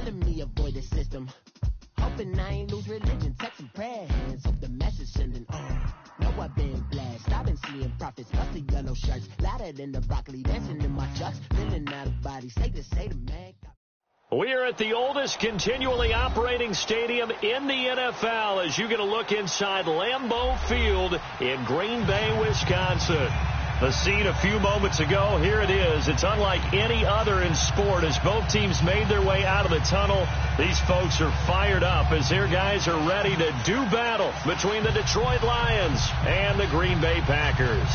telling me avoid the system. Hoping I ain't lose religion, texting prayer hands, hope the message sending on. Know I've been blessed, I've been seeing prophets, busty yellow shirts, louder than the broccoli, dancing in my chucks, feeling out of body, say the man. We are at the oldest continually operating stadium in the NFL as you get a look inside Lambeau Field in Green Bay, Wisconsin. The scene a few moments ago, here it is. It's unlike any other in sport as both teams made their way out of the tunnel. These folks are fired up as their guys are ready to do battle between the Detroit Lions and the Green Bay Packers.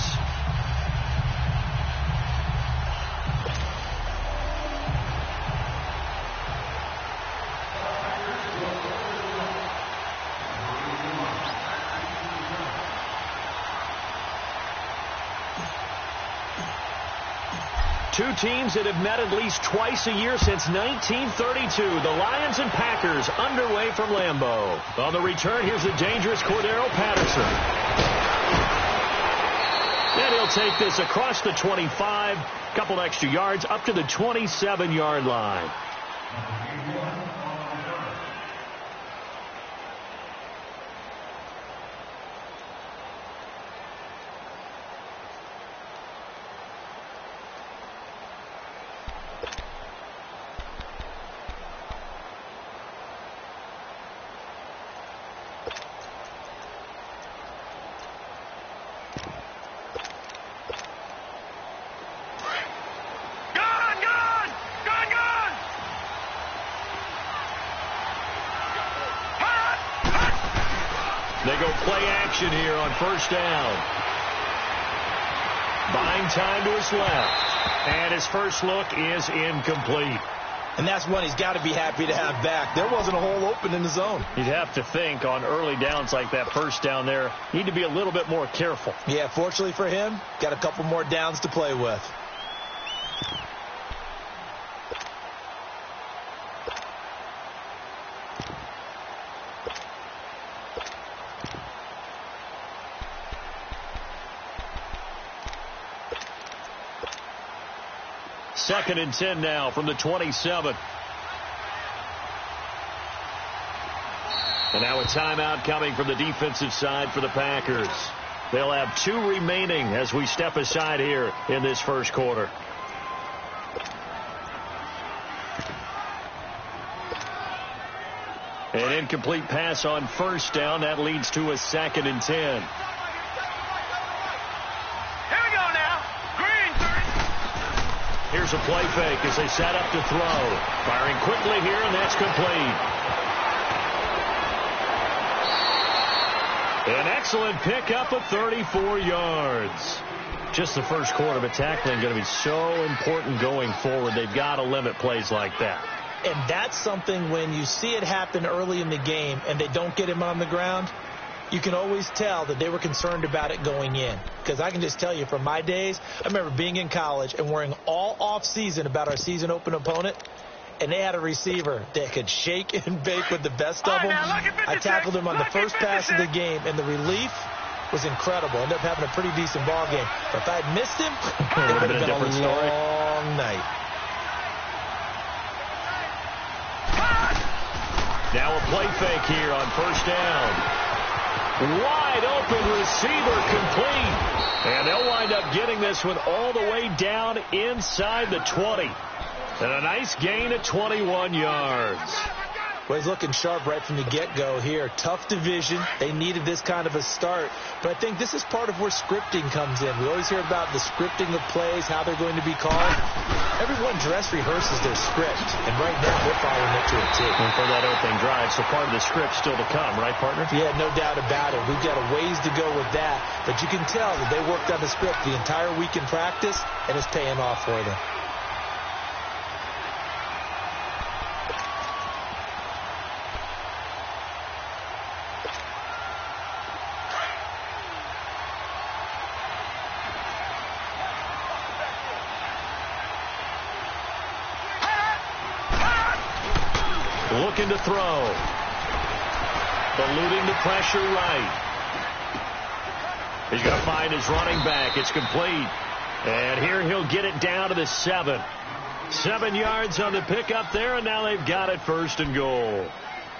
Two teams that have met at least twice a year since 1932. The Lions and Packers underway from Lambeau. On the return, here's the dangerous Cordero Patterson. And he'll take this across the 25, couple extra yards up to the 27-yard line. They go play action here on first down. Buying time to his left. And his first look is incomplete. And that's one he's got to be happy to have back. There wasn't a hole open in the zone. You'd have to think on early downs like that first down there, need to be a little bit more careful. Yeah, fortunately for him, got a couple more downs to play with. Second and 10 now from the 27. And now a timeout coming from the defensive side for the Packers. They'll have 2 remaining as we step aside here in this first quarter. An incomplete pass on first down. That leads to a second and 10. Here's a play fake as they set up to throw. Firing quickly here, and that's complete. An excellent pickup of 34 yards. Just the first quarter, but tackling going to be so important going forward. They've got to limit plays like that. And that's something when you see it happen early in the game and they don't get him on the ground, you can always tell that they were concerned about it going in. Because I can just tell you from my days, I remember being in college and worrying all off-season about our season open opponent, and they had a receiver that could shake and bake with the best of them. I tackled him on the first pass of the game, and the relief was incredible. Ended up having a pretty decent ball game. But if I had missed him, it would have been a long night. Now a play fake here on first down. Wide open receiver complete. And they'll wind up getting this one all the way down inside the 20. And a nice gain of 21 yards. Well, he's looking sharp right from the get-go here. Tough division. They needed this kind of a start. But I think this is part of where scripting comes in. We always hear about the scripting of plays, how they're going to be called. Everyone dress rehearses their script. And right now, they're following it to a T. And for that opening drive, so part of the script still to come, right, partner? Yeah, no doubt about it. We've got a ways to go with that. But you can tell that they worked on the script the entire week in practice, and it's paying off for them. Looking to throw. Eluding the pressure right. He's going to find his running back. It's complete. And here he'll get it down to the 7. 7 yards on the pickup there, and now they've got it 1st and goal.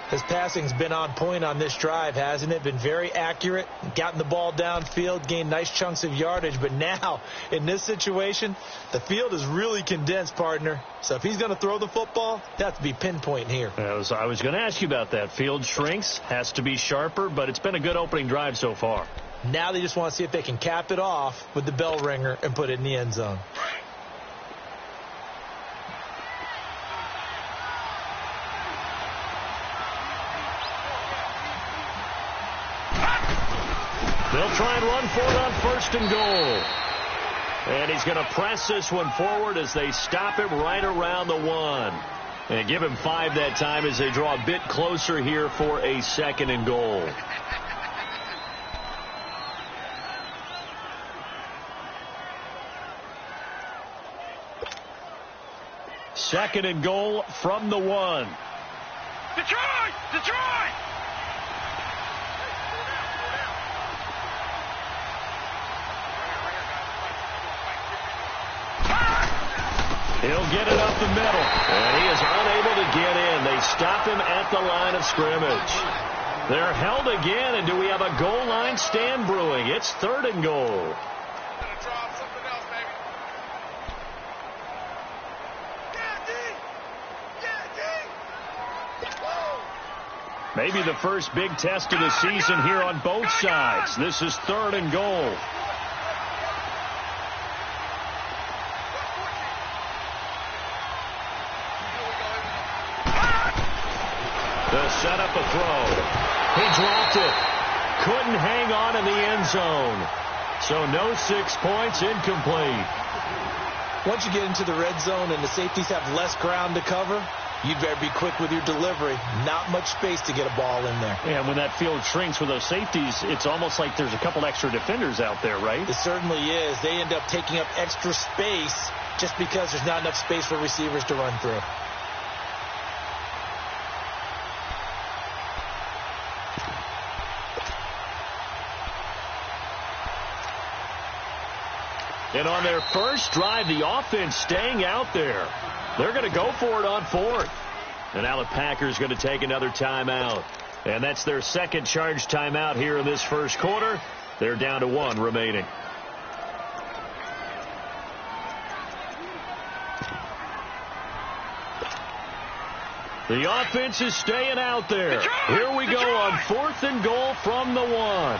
His passing's been on point on this drive, hasn't it? Been very accurate, gotten the ball downfield, gained nice chunks of yardage. But now, in this situation, the field is really condensed, partner. So if he's going to throw the football, it has to be pinpoint here. I was going to ask you about that. Field shrinks, has to be sharper, but it's been a good opening drive so far. Now they just want to see if they can cap it off with the bell ringer and put it in the end zone. They'll try and run for it on 1st and goal. And he's going to press this one forward as they stop him right around the 1. And give him 5 that time as they draw a bit closer here for a 2nd and goal. Second and goal from the 1. Detroit! Detroit! He'll get it up the middle, and he is unable to get in. They stop him at the line of scrimmage. They're held again, and do we have a goal line stand brewing? It's 3rd and goal. Maybe the first big test of the season here on both sides. This is 3rd and goal. To set up a throw. He dropped it. Couldn't hang on in the end zone. So no 6 points, incomplete. Once you get into the red zone and the safeties have less ground to cover, you'd better be quick with your delivery. Not much space to get a ball in there. And when that field shrinks with those safeties, it's almost like there's a couple extra defenders out there, right? It certainly is. They end up taking up extra space just because there's not enough space for receivers to run through. And on their first drive, the offense staying out there. They're going to go for it on 4th. And now the Packers going to take another timeout. And that's their second charge timeout here in this first quarter. They're down to 1 remaining. The offense is staying out there. Here we go on 4th and goal from the 1.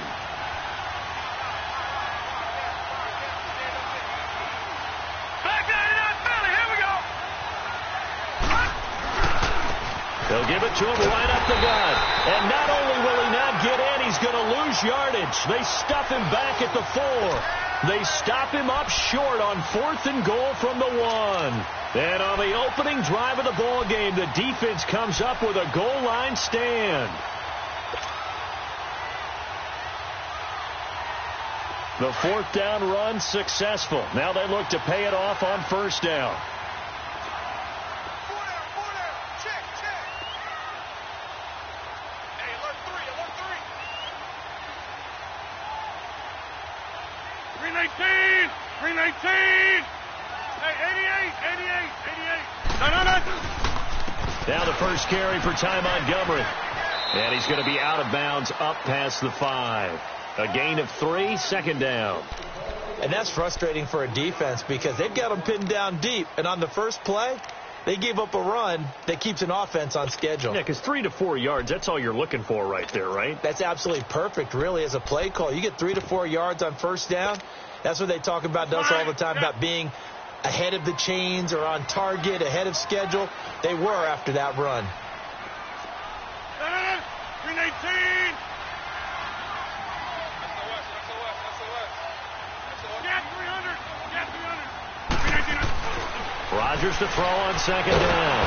They'll give it to him right up the gut. And not only will he not get in, he's going to lose yardage. They stuff him back at the 4. They stop him up short on 4th and goal from the 1. And on the opening drive of the ball game, the defense comes up with a goal line stand. The 4th down run successful. Now they look to pay it off on 1st down. Now the first carry for Ty Montgomery. And he's going to be out of bounds up past the 5. A gain of 3, 2nd down. And that's frustrating for a defense because they've got them pinned down deep. And on the first play, they gave up a run that keeps an offense on schedule. Yeah, because 3 to 4 yards, that's all you're looking for right there, right? That's absolutely perfect, really, as a play call. You get 3 to 4 yards on 1st down. That's what they talk about us all the time, about being ahead of the chains or on target, ahead of schedule. They were after that run. 319. Rodgers to throw on 2nd down.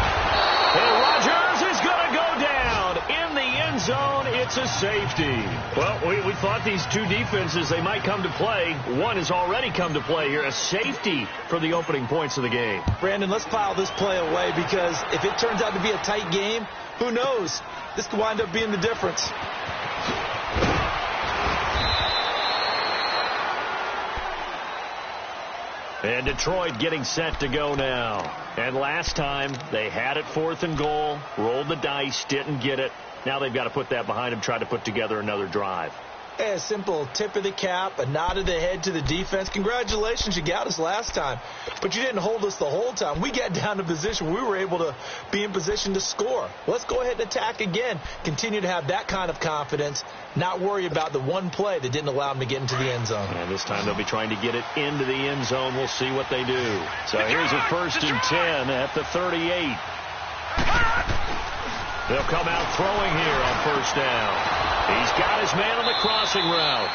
And Rodgers is going to go down in the end zone. It's a safety. Well, we thought these two defenses, they might come to play. One has already come to play here. A safety for the opening points of the game. Brandon, let's file this play away because if it turns out to be a tight game, who knows? This could wind up being the difference. And Detroit getting set to go now. And last time, they had it 4th and goal, rolled the dice, didn't get it. Now they've got to put that behind them, try to put together another drive. A simple tip of the cap, a nod of the head to the defense. Congratulations, you got us last time. But you didn't hold us the whole time. We got down to position. We were able to be in position to score. Let's go ahead and attack again. Continue to have that kind of confidence. Not worry about the one play that didn't allow them to get into the end zone. And this time they'll be trying to get it into the end zone. We'll see what they do. So here's a 1st and 10 at the 38. They'll come out throwing here on 1st down. He's got his man on the crossing route.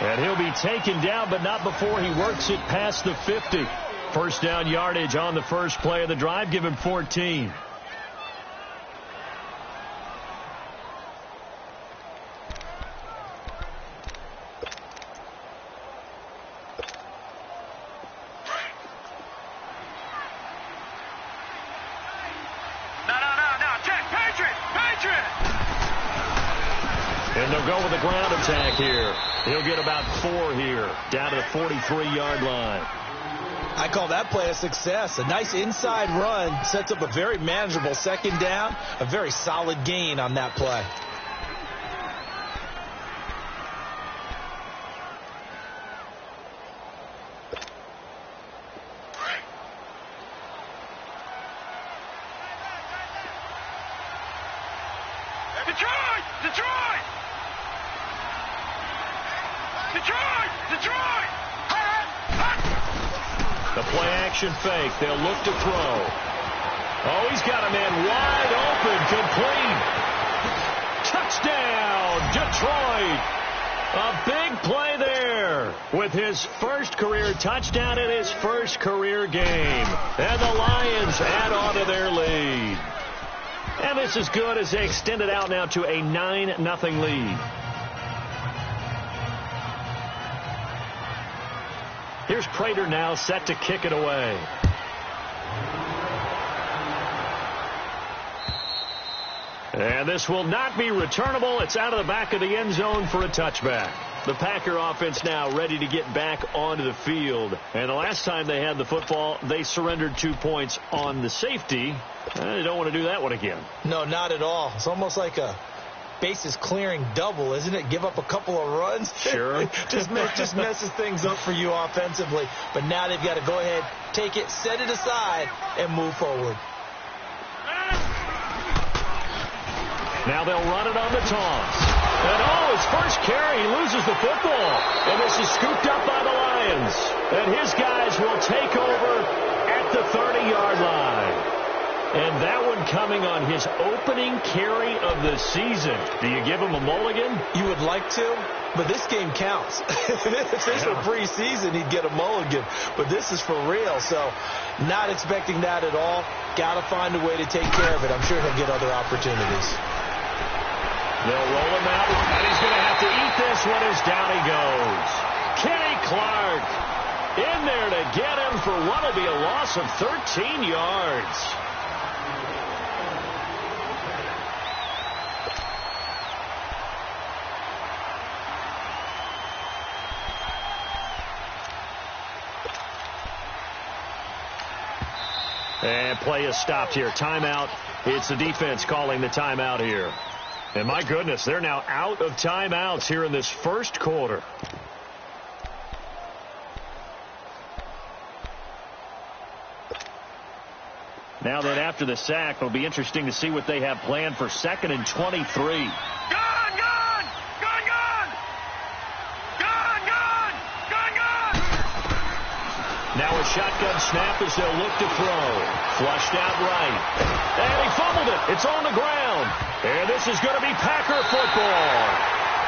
And he'll be taken down, but not before he works it past the 50. 1st down yardage on the first play of the drive. Give him 14. And they'll go with a ground attack here. He'll get about 4 here, down to the 43-yard line. I call that play a success. A nice inside run sets up a very manageable 2nd down, a very solid gain on that play. The play action fake. They'll look to throw. Oh, he's got a man wide open, complete. Touchdown, Detroit. A big play there with his first career touchdown in his first career game. And the Lions add on to their lead. And this is good as they extend it out now to a 9-0 lead. Here's Prater now set to kick it away. And this will not be returnable. It's out of the back of the end zone for a touchback. The Packer offense now ready to get back onto the field. And the last time they had the football, they surrendered 2 points on the safety. They don't want to do that one again. No, not at all. It's almost like a bases clearing double, isn't it? Give up a couple of runs. Sure. just messes things up for you offensively. But now they've got to go ahead, take it, set it aside, and move forward. Now they'll run it on the toss. And his first carry, he loses the football. And this is scooped up by the Lions. And his guys will take over at the 30-yard line. And that one coming on his opening carry of the season. Do you give him a mulligan? You would like to, but this game counts. If this were preseason, he'd get a mulligan. But this is for real, so not expecting that at all. Got to find a way to take care of it. I'm sure he'll get other opportunities. They'll roll him out, and he's going to have to eat this one as down he goes. Kenny Clark in there to get him for what will be a loss of 13 yards. And play is stopped here. Timeout. It's the defense calling the timeout here. And my goodness, they're now out of timeouts here in this first quarter. Now that after the sack, it'll be interesting to see what they have planned for 2nd and 23. Now a shotgun snap as they'll look to throw. Flushed out right. And he fumbled it. It's on the ground. And this is going to be Packer football.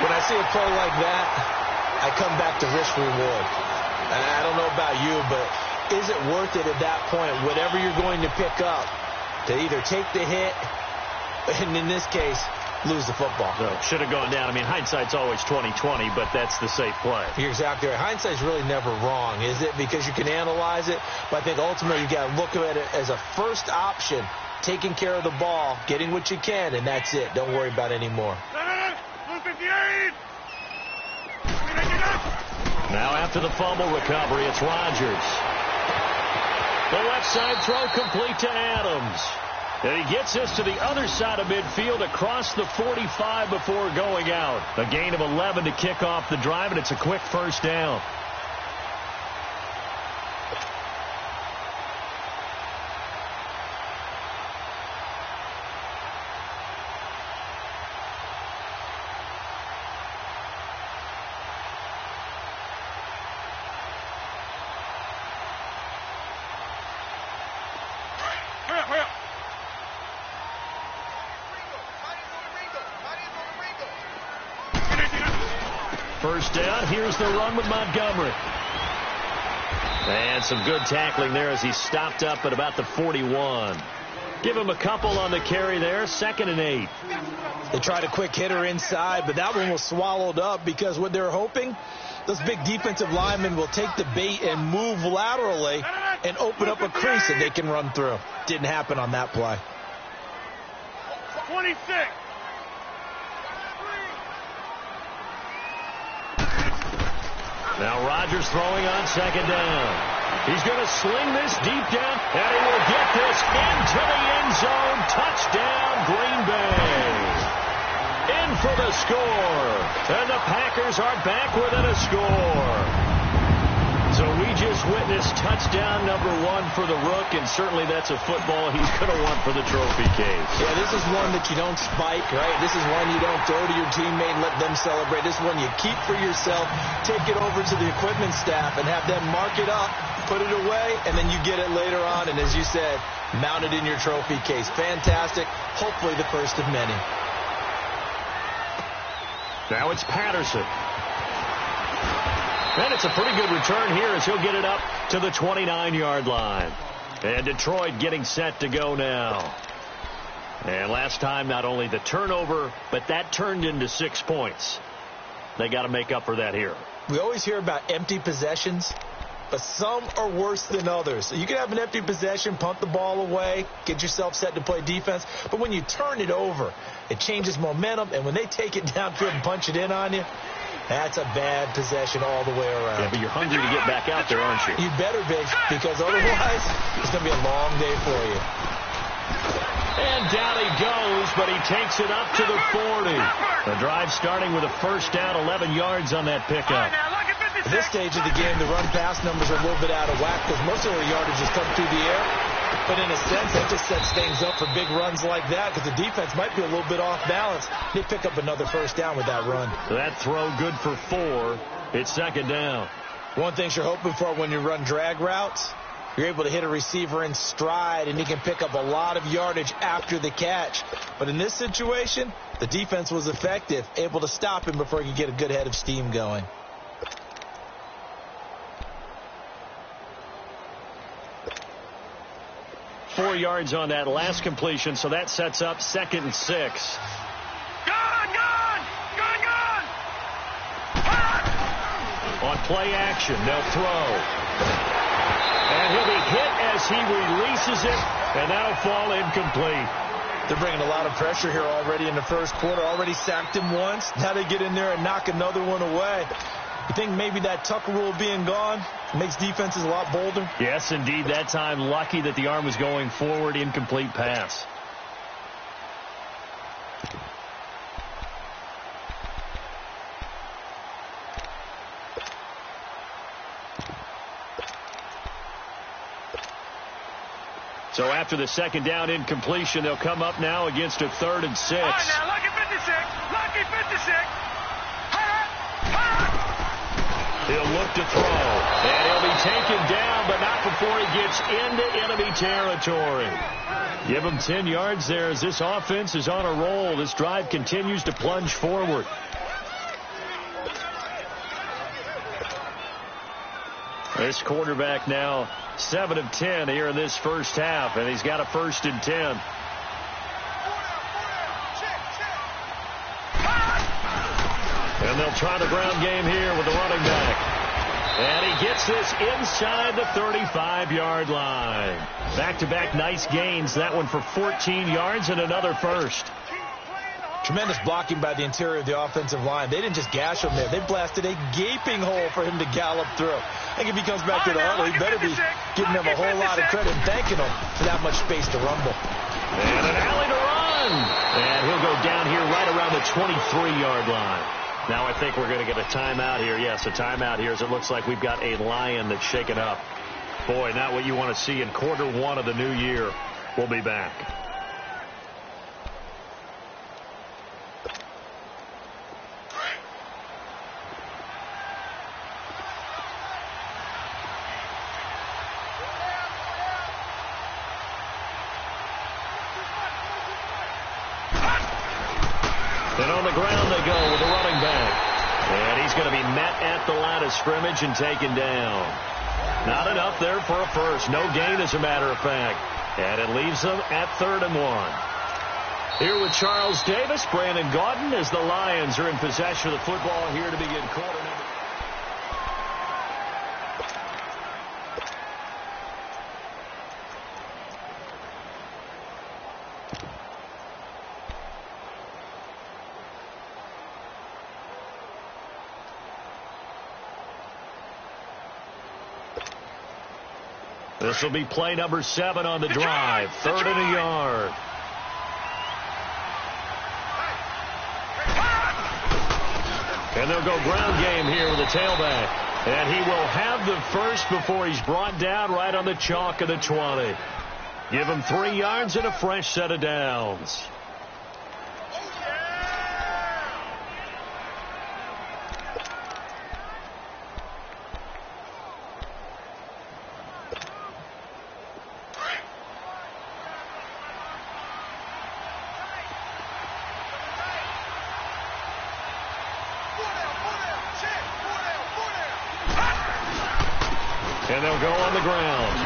When I see a play like that, I come back to risk reward. I don't know about you, but is it worth it at that point, whatever you're going to pick up, to either take the hit, and in this case, lose the football? No, should have gone down. I mean, hindsight's always 20/20, but that's the safe play. You're exactly right. Hindsight's really never wrong, is it? Because you can analyze it, but I think ultimately you got to look at it as a first option, taking care of the ball, getting what you can, and that's it. Don't worry about any more. Now after the fumble recovery, it's Rodgers. The left side throw complete to Adams. And he gets this to the other side of midfield across the 45 before going out. A gain of 11 to kick off the drive, and it's a quick first down. First down, here's the run with Montgomery. And some good tackling there as he stopped up at about the 41. Give him a couple on the carry there, 2nd and 8. They tried a quick hitter inside, but that one was swallowed up because what they're hoping, those big defensive linemen will take the bait and move laterally and open up a crease that they can run through. Didn't happen on that play. 26. Now Rodgers throwing on 2nd down. He's going to sling this deep down, and he will get this into the end zone. Touchdown, Green Bay. In for the score. And the Packers are back within a score. So we just witnessed touchdown number 1 for the Rook, and certainly that's a football he's going to want for the trophy case. Yeah, this is one that you don't spike, right? This is one you don't throw to your teammate and let them celebrate. This is one you keep for yourself, take it over to the equipment staff, and have them mark it up, put it away, and then you get it later on, and as you said, mount it in your trophy case. Fantastic. Hopefully the first of many. Now it's Patterson. And it's a pretty good return here as he'll get it up to the 29-yard line. And Detroit getting set to go now. And last time, not only the turnover, but that turned into 6 points. They got to make up for that here. We always hear about empty possessions, but some are worse than others. You can have an empty possession, punt the ball away, get yourself set to play defense. But when you turn it over, it changes momentum. And when they take it downfield and punch it in on you, that's a bad possession all the way around. Yeah, but you're hungry to get back out there, aren't you? You better be, because otherwise it's going to be a long day for you. And down he goes, but he takes it up to the 40. The drive starting with a first down, 11 yards on that pickup. At this stage of the game, the run-pass numbers are a little bit out of whack because most of their yardage has come through the air. But in a sense, that just sets things up for big runs like that because the defense might be a little bit off balance. They pick up another first down with that run. That throw good for 4. It's 2nd down. One thing you're hoping for when you run drag routes, you're able to hit a receiver in stride, and he can pick up a lot of yardage after the catch. But in this situation, the defense was effective, able to stop him before he could get a good head of steam going. Four yards on that last completion, so that sets up 2nd and 6. Gone! On play action, they'll throw. And he'll be hit as he releases it, and that'll fall incomplete. They're bringing a lot of pressure here already in the first quarter. Already sacked him once. Now they get in there and knock another one away. You think maybe that Tucker rule being gone makes defenses a lot bolder? Yes, indeed. That time, lucky that the arm was going forward. Incomplete pass. So after the 2nd down incompletion, they'll come up now against a 3rd and 6. All right, now, lucky 56. Lucky 56. He'll look to throw, and he'll be taken down, but not before he gets into enemy territory. Give him 10 yards there as this offense is on a roll. This drive continues to plunge forward. This quarterback now 7 of 10 here in this first half, and he's got a 1st and 10. And they'll try the ground game here with the running back. And he gets this inside the 35-yard line. Back-to-back nice gains. That one for 14 yards and another first. Tremendous blocking by the interior of the offensive line. They didn't just gash him there. They blasted a gaping hole for him to gallop through. I think if he comes back to the huddle, he better be giving them a whole lot of credit and thanking them for that much space to rumble. And an alley to run. And he'll go down here right around the 23-yard line. Now I think we're going to get a timeout here. Yes, a timeout here as it looks like we've got a Lion that's shaken up. Boy, not what you want to see in quarter one of the new year. We'll be back. And on the ground they go with the running back. And he's going to be met at the line of scrimmage and taken down. Not enough there for a first. No gain, as a matter of fact. And it leaves them at 3rd and 1. Here with Charles Davis, Brandon Gaudin, as the Lions are in possession of the football here to begin quarter number. This will be play number 7 on the drive. 3rd and a yard. And they'll go ground game here with the tailback. And he will have the first before he's brought down right on the chalk of the 20. Give him 3 yards and a fresh set of downs. And they'll go on the ground.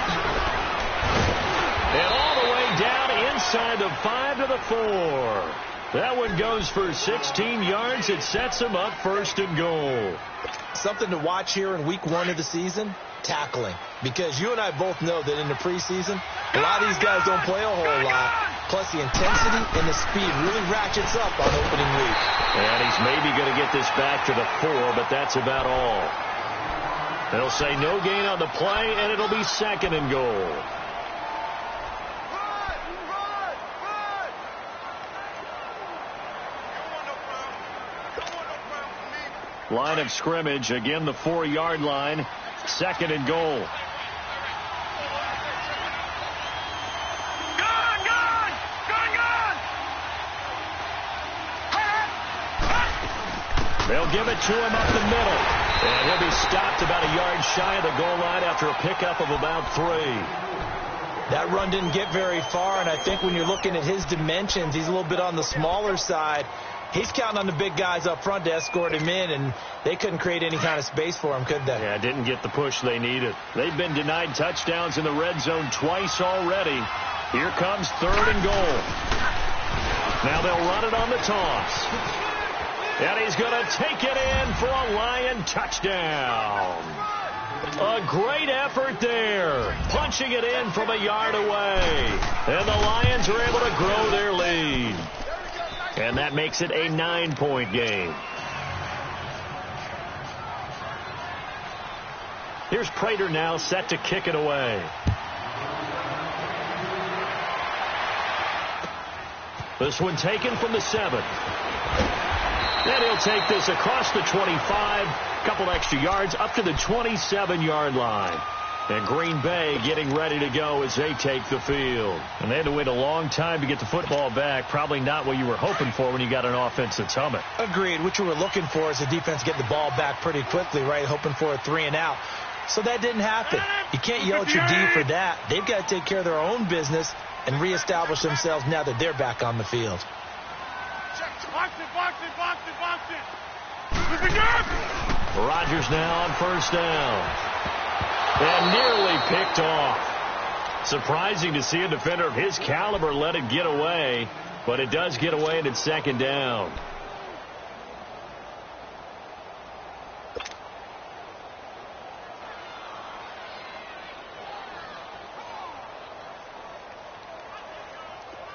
And all the way down inside the 5 to the 4. That one goes for 16 yards. It sets them up 1st and goal. Something to watch here in week 1 of the season, tackling. Because you and I both know that in the preseason, a lot of these guys don't play a whole lot. Plus the intensity and the speed really ratchets up on opening week. And he's maybe going to get this back to the 4, but that's about all. They'll say no gain on the play, and it'll be 2nd and goal. Line of scrimmage, again the 4-yard line, 2nd and goal. They'll give it to him up the middle. And he'll be stopped about a yard shy of the goal line after a pickup of about 3. That run didn't get very far, and I think when you're looking at his dimensions, he's a little bit on the smaller side. He's counting on the big guys up front to escort him in, and they couldn't create any kind of space for him, could they? Yeah, didn't get the push they needed. They've been denied touchdowns in the red zone twice already. Here comes 3rd and goal. Now they'll run it on the toss. And he's going to take it in for a Lion touchdown. A great effort there. Punching it in from a yard away. And the Lions are able to grow their lead. And that makes it a 9-point game. Here's Prater now set to kick it away. This one taken from the 7. And he'll take this across the 25, a couple extra yards up to the 27-yard line. And Green Bay getting ready to go as they take the field. And they had to wait a long time to get the football back. Probably not what you were hoping for when you got an offense that's humming. Agreed. What you were looking for is the defense getting the ball back pretty quickly, right? Hoping for a 3 and out. So that didn't happen. You can't yell at your D for that. They've got to take care of their own business and reestablish themselves now that they're back on the field. Rodgers now on 1st down. And nearly picked off. Surprising to see a defender of his caliber let it get away, but it does get away and it's 2nd down.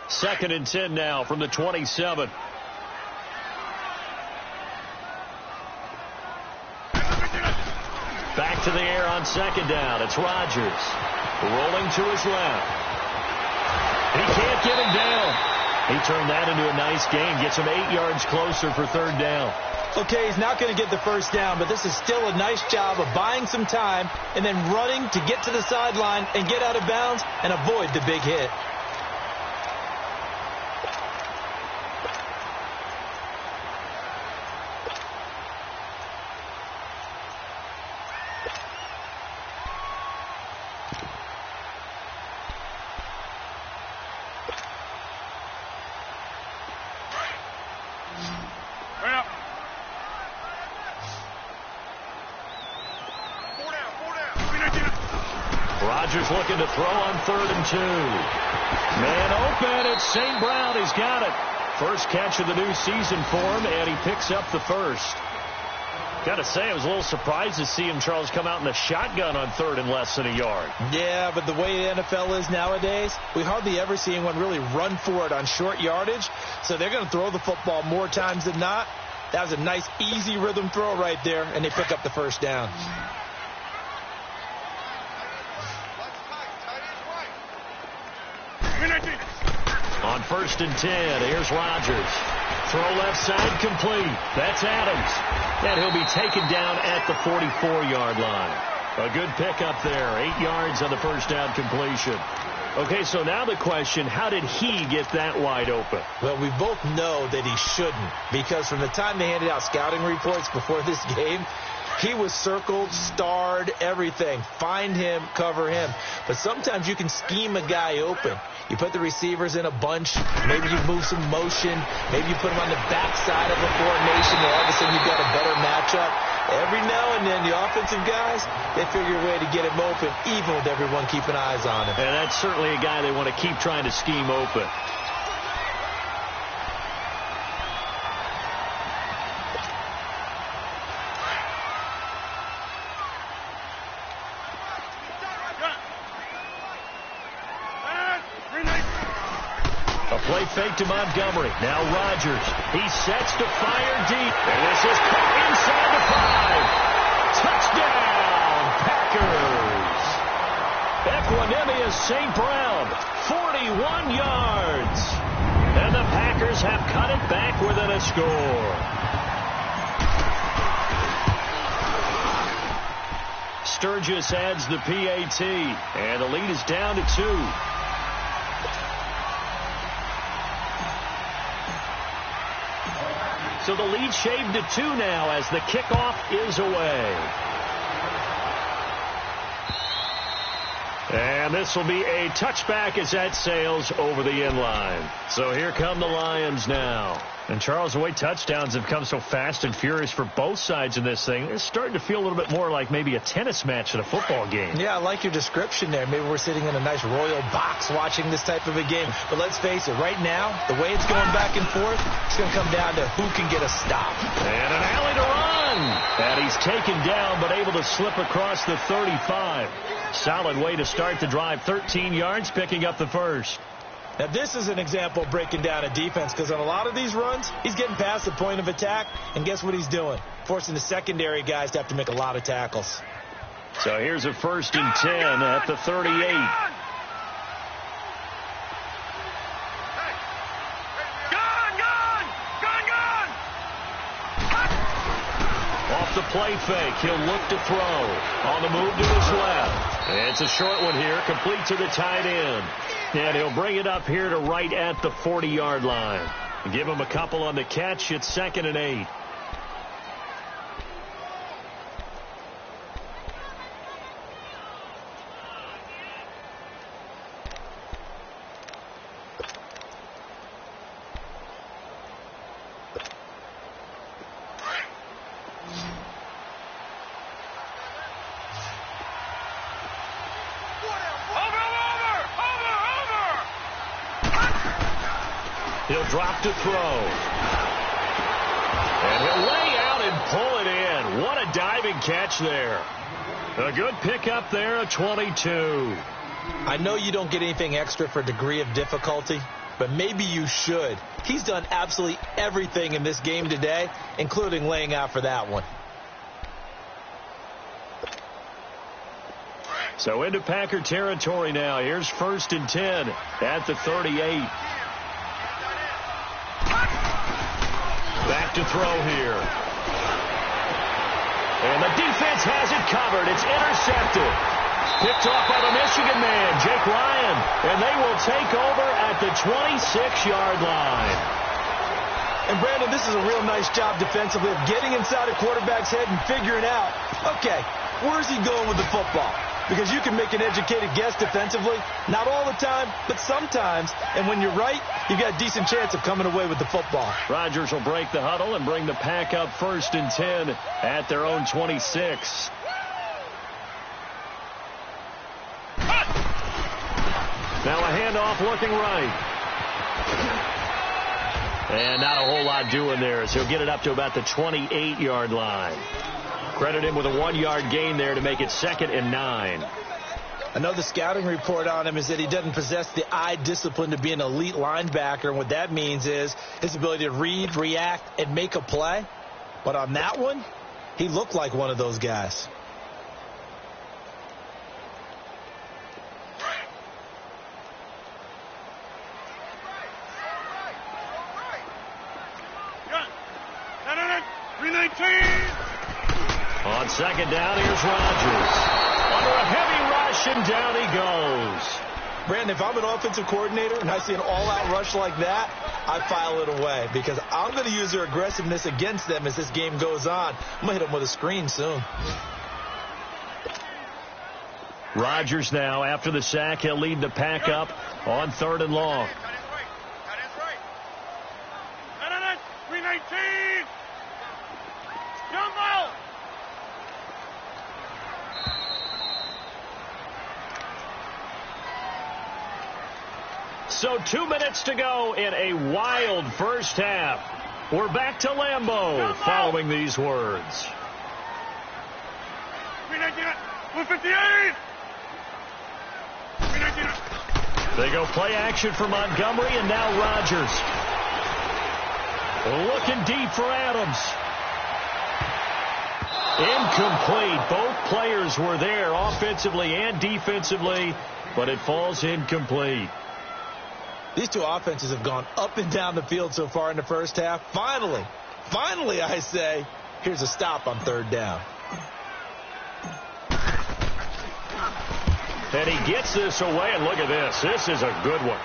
Second and 10 now from the 27. to the air on second down. It's Rodgers. Rolling to his left. He can't get him down. He turned that into a nice gain. Gets him 8 yards closer for third down. Okay, he's not going to get the first down, but this is still a nice job of buying some time and then running to get to the sideline and get out of bounds and avoid the big hit. Rodgers looking to throw on 3rd and 2. Man open, it's St. Brown. He's got it. First catch of the new season for him, and he picks up the first. Got to say, I was a little surprised to see him, Charles, come out in the shotgun on 3rd and less than a yard. Yeah, but the way the NFL is nowadays, we hardly ever see anyone really run for it on short yardage, so they're going to throw the football more times than not. That was a nice, easy rhythm throw right there, and they pick up the first down. On 1st and 10, here's Rodgers. Throw left side complete. That's Adams. And he'll be taken down at the 44-yard line. A good pickup there. 8 yards on the first down completion. Okay, so now the question, how did he get that wide open? Well, we both know that he shouldn't, because from the time they handed out scouting reports before this game, he was circled, starred, everything. Find him, cover him. But sometimes you can scheme a guy open. You put the receivers in a bunch. Maybe you move some motion. Maybe you put them on the backside of a formation, and all of a sudden you've got a better matchup. Every now and then, the offensive guys, they figure a way to get him open, even with everyone keeping eyes on him. And that's certainly a guy they want to keep trying to scheme open. A play fake to Montgomery. Now Rodgers. He sets to fire deep. And this is caught inside the 5. Touchdown, Packers. Equanimous St. Brown, 41 yards. And the Packers have cut it back within a score. Sturgis adds the PAT. And the lead is down to 2. So the lead shaved to 2 now as the kickoff is away. And this will be a touchback as that sails over the end line. So here come the Lions now. And, Charles, the way touchdowns have come so fast and furious for both sides in this thing, it's starting to feel a little bit more like maybe a tennis match at a football game. Yeah, I like your description there. Maybe we're sitting in a nice royal box watching this type of a game. But let's face it, right now, the way it's going back and forth, it's going to come down to who can get a stop. And an alley to run. And he's taken down but able to slip across the 35. Solid way to start the drive. 13 yards, picking up the first. Now, this is an example of breaking down a defense, because on a lot of these runs, he's getting past the point of attack, and guess what he's doing? Forcing the secondary guys to have to make a lot of tackles. So here's a 1st and 10 at the 38. Off the play fake, he'll look to throw. On the move to his left. It's a short one here, complete to the tight end. And he'll bring it up here to right at the 40-yard line. Give him a couple on the catch. It's 2nd and 8. He'll drop to throw. And he'll lay out and pull it in. What a diving catch there. A good pickup there, a 22. I know you don't get anything extra for degree of difficulty, but maybe you should. He's done absolutely everything in this game today, including laying out for that one. So into Packer territory now. Here's 1st and 10 at the 38. Back to throw here. And the defense has it covered. It's intercepted. Picked off by the Michigan man, Jake Ryan. And they will take over at the 26-yard line. And, Brandon, this is a real nice job defensively of getting inside a quarterback's head and figuring out, okay, where's he going with the football? Because you can make an educated guess defensively. Not all the time, but sometimes. And when you're right, you've got a decent chance of coming away with the football. Rodgers will break the huddle and bring the Pack up 1st and 10 at their own 26. Now a handoff looking right. And not a whole lot doing there as he'll get it up to about the 28-yard line. Credit him with a 1-yard gain there to make it 2nd and 9. I know the scouting report on him is that he doesn't possess the eye discipline to be an elite linebacker. And what that means is his ability to read, react, and make a play. But on that one, he looked like one of those guys. On 2nd down, here's Rodgers. Under a heavy rush, and down he goes. Brandon, if I'm an offensive coordinator and I see an all-out rush like that, I file it away because I'm going to use their aggressiveness against them as this game goes on. I'm going to hit them with a screen soon. Rodgers now, after the sack, he'll lead the Pack up on 3rd and long. So 2 minutes to go in a wild first half. We're back to Lambeau following these words. 158. They go play action for Montgomery, and now Rodgers. Looking deep for Adams. Incomplete. Both players were there offensively and defensively, but it falls incomplete. These two offenses have gone up and down the field so far in the first half. Finally, I say, here's a stop on 3rd down. And he gets this away, and look at this. This is a good one.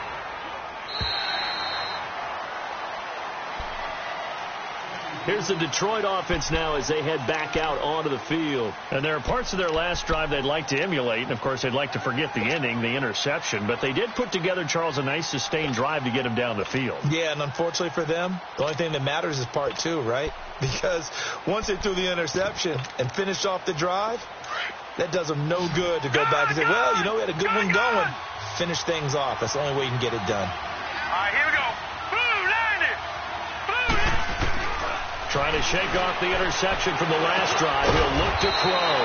Here's the Detroit offense now as they head back out onto the field. And there are parts of their last drive they'd like to emulate. And, of course, they'd like to forget the ending, the interception. But they did put together, Charles, a nice sustained drive to get him down the field. Yeah, and unfortunately for them, the only thing that matters is part 2, right? Because once they threw the interception and finished off the drive, that does them no good to go back and say, well, you know, we had a good one going. Finish things off. That's the only way you can get it done. All right, here we go. Trying to shake off the interception from the last drive. He'll look to throw.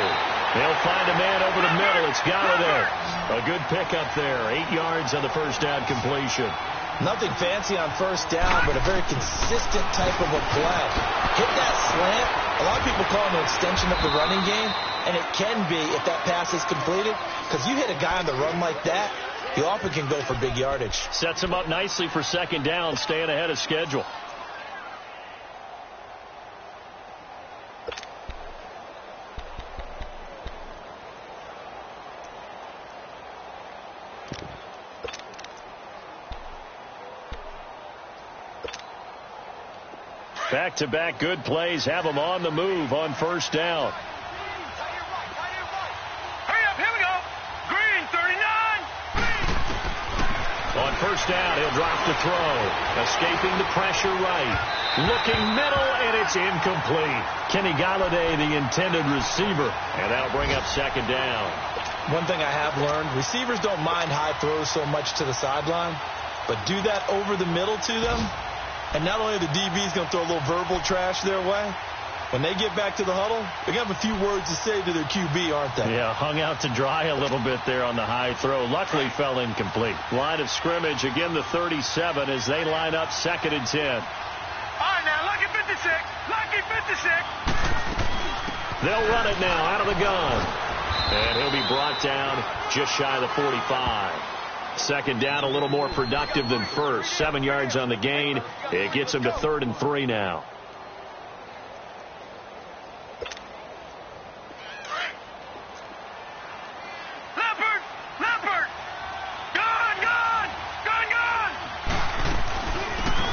They'll find a man over the middle. It's Galladay. A good pickup there. 8 yards on the first down completion. Nothing fancy on first down, but a very consistent type of a play. Hit that slant. A lot of people call it an extension of the running game, and it can be if that pass is completed, because you hit a guy on the run like that, he often can go for big yardage. Sets him up nicely for 2nd down, staying ahead of schedule. Back-to-back good plays have them on the move on first down. Hurry up, here we go. Green, 39. On first down, he'll drop the throw. Escaping the pressure right. Looking middle, and it's incomplete. Kenny Galladay, the intended receiver. And that'll bring up 2nd down. One thing I have learned, receivers don't mind high throws so much to the sideline, but do that over the middle to them, and not only are the DBs going to throw a little verbal trash their way, when they get back to the huddle, they're going to have a few words to say to their QB, aren't they? Yeah, hung out to dry a little bit there on the high throw. Luckily fell incomplete. Line of scrimmage, again the 37 as they line up 2nd and 10. All right, now, lucky 56. Lucky 56. They'll run it now out of the gun. And he'll be brought down just shy of the 45. Second down, a little more productive than first. 7 yards on the gain. It gets him to 3rd and 3 now.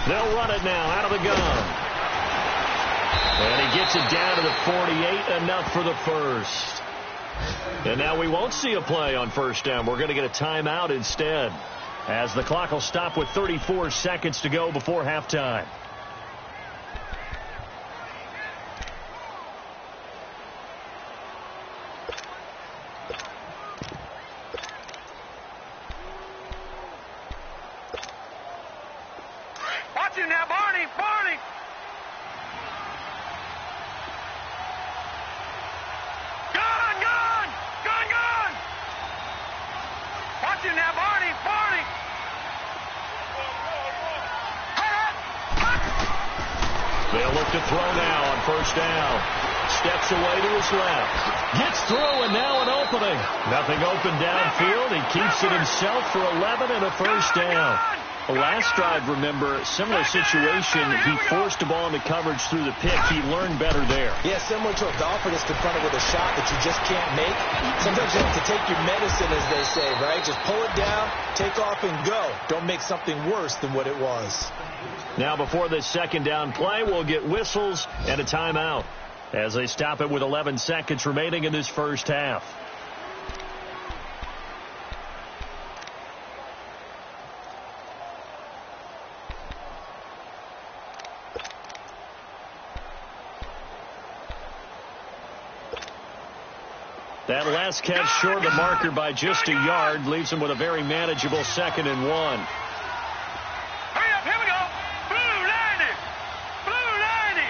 They'll run it now out of the gun. And he gets it down to the 48, enough for the first. And now we won't see a play on first down. We're going to get a timeout instead, as the clock will stop with 34 seconds to go before halftime. Watch him now, Barney! Barney! Gun! Gun! Gun! Gun! Watch him now, Barney! Barney! They'll look to throw now on first down. Steps away to his left. Gets through, and now an opening. Nothing open downfield. He keeps it himself for 11 and a first down. The last drive, remember, similar situation. He forced the ball into coverage through the pick. He learned better there. Yeah, similar to a golfer that's confronted with a shot that you just can't make. Sometimes you have to take your medicine, as they say, right? Just pull it down, take off, and go. Don't make something worse than what it was. Now, before this second down play, we'll get whistles and a timeout as they stop it with 11 seconds remaining in this first half. That last catch short of the marker by just a yard leaves him with a very manageable 2nd and 1. Hurry up, here we go! Blue 90! Blue 90!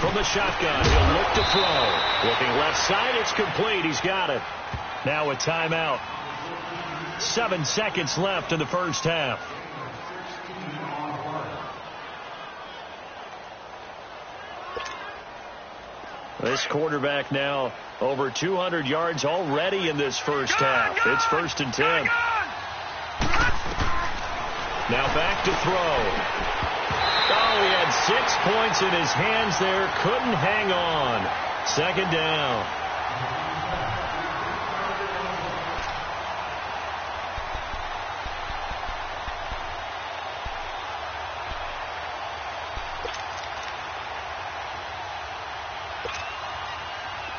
From the shotgun, he'll look to throw. Looking left side, it's complete. He's got it. Now a timeout. 7 seconds left in the first half. This quarterback now over 200 yards already in this first half. It's 1st and 10. Now back to throw. Oh, he had 6 points in his hands there. Couldn't hang on. 2nd down.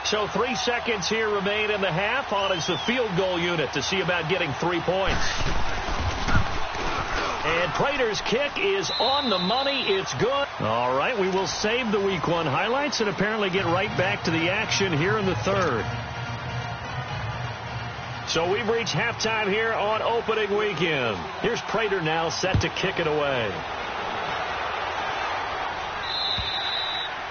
So 3 seconds here remain in the half. On is the field goal unit to see about getting 3 points. And Prater's kick is on the money. It's good. All right, we will save the Week 1 highlights and apparently get right back to the action here in the third. So we've reached halftime here on opening weekend. Here's Prater now set to kick it away.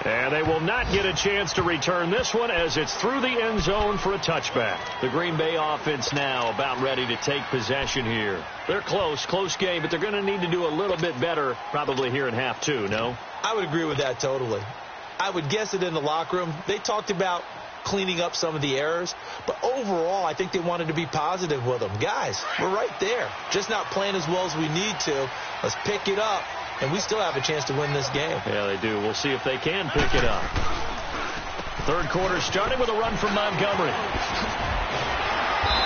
And they will not get a chance to return this one as it's through the end zone for a touchback. The Green Bay offense now about ready to take possession here. They're close game, but they're going to need to do a little bit better probably here in half 2, no? I would agree with that totally. I would guess it in the locker room. They talked about cleaning up some of the errors, but overall I think they wanted to be positive with them. Guys, we're right there. Just not playing as well as we need to. Let's pick it up. And we still have a chance to win this game. Yeah, they do. We'll see if they can pick it up. Third quarter starting with a run from Montgomery.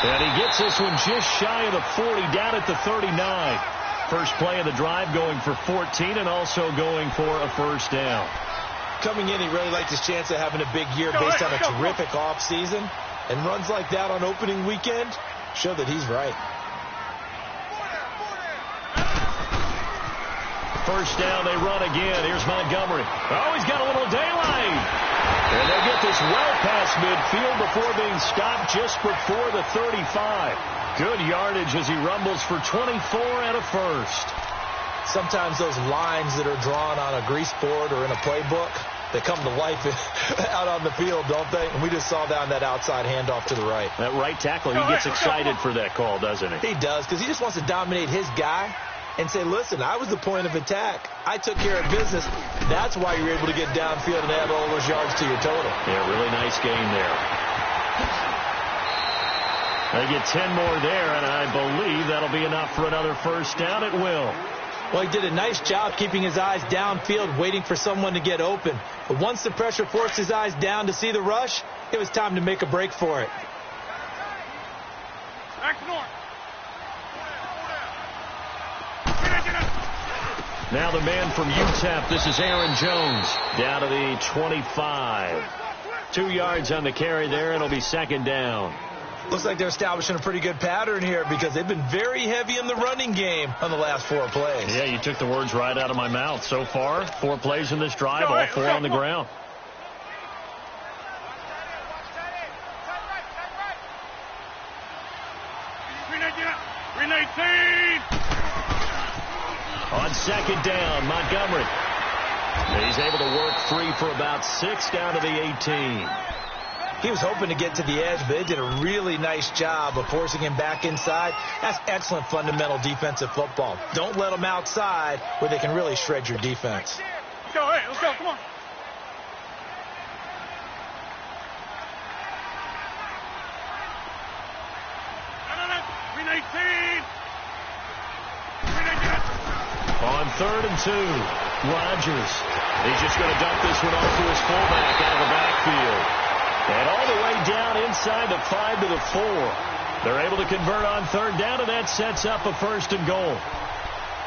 And he gets this one just shy of the 40, down at the 39. First play of the drive going for 14 and also going for a first down. Coming in, he really liked his chance of having a big year based on a terrific offseason. And runs like that on opening weekend show that he's right. First down, they run again. Here's Montgomery. Oh, he's got a little daylight. And they get this well past midfield before being stopped just before the 35. Good yardage as he rumbles for 24 and a first. Sometimes those lines that are drawn on a grease board or in a playbook, they come to life out on the field, don't they? And we just saw down that outside handoff to the right. That right tackle, he gets excited for that call, doesn't he? He does, because he just wants to dominate his guy. and say, listen, I was the point of attack. I took care of business. That's why you're able to get downfield and add all those yards to your total. Yeah, really nice game there. They get 10 more there, and I believe that'll be enough for another first down. It will. Well, he did a nice job keeping his eyes downfield, waiting for someone to get open. But once the pressure forced his eyes down to see the rush, it was time to make a break for it. Now the man from UTEP, this is Aaron Jones, down to the 25. 2 yards on the carry there, and it'll be second down. Looks like they're establishing a pretty good pattern here because they've been very heavy in the running game on the last 4 plays. Yeah, you took the words right out of my mouth. So far, 4 plays in this drive, all 4 on the ground. On second down, Montgomery. He's able to work free for about 6 down to the 18. He was hoping to get to the edge, but they did a really nice job of forcing him back inside. That's excellent fundamental defensive football. Don't let them outside where they can really shred your defense. Let's go, hey, let's go, come on. On 3rd and 2, Rodgers. He's just going to dump this one off to his fullback out of the backfield. And all the way down inside the 5 to the 4. They're able to convert on 3rd down, and that sets up a 1st and goal.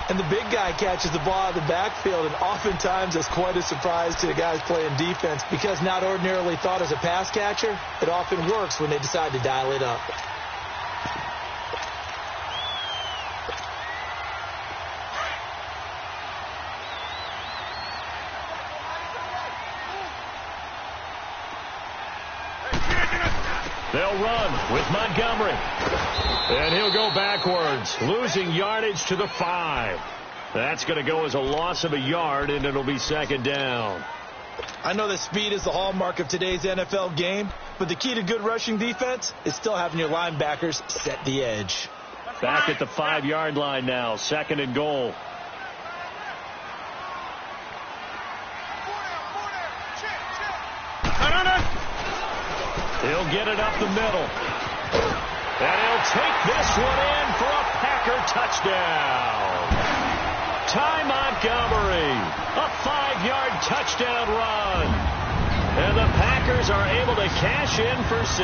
And the big guy catches the ball out of the backfield, and oftentimes it's quite a surprise to the guys playing defense because not ordinarily thought as a pass catcher, it often works when they decide to dial it up. They'll run with Montgomery. And he'll go backwards, losing yardage to the 5. That's going to go as a loss of a yard, and it'll be second down. I know that speed is the hallmark of today's NFL game, but the key to good rushing defense is still having your linebackers set the edge. Back at the 5-yard line now, 2nd and goal. He'll get it up the middle. And he'll take this one in for a Packer touchdown. Ty Montgomery, a 5-yard touchdown run. And the Packers are able to cash in for 6.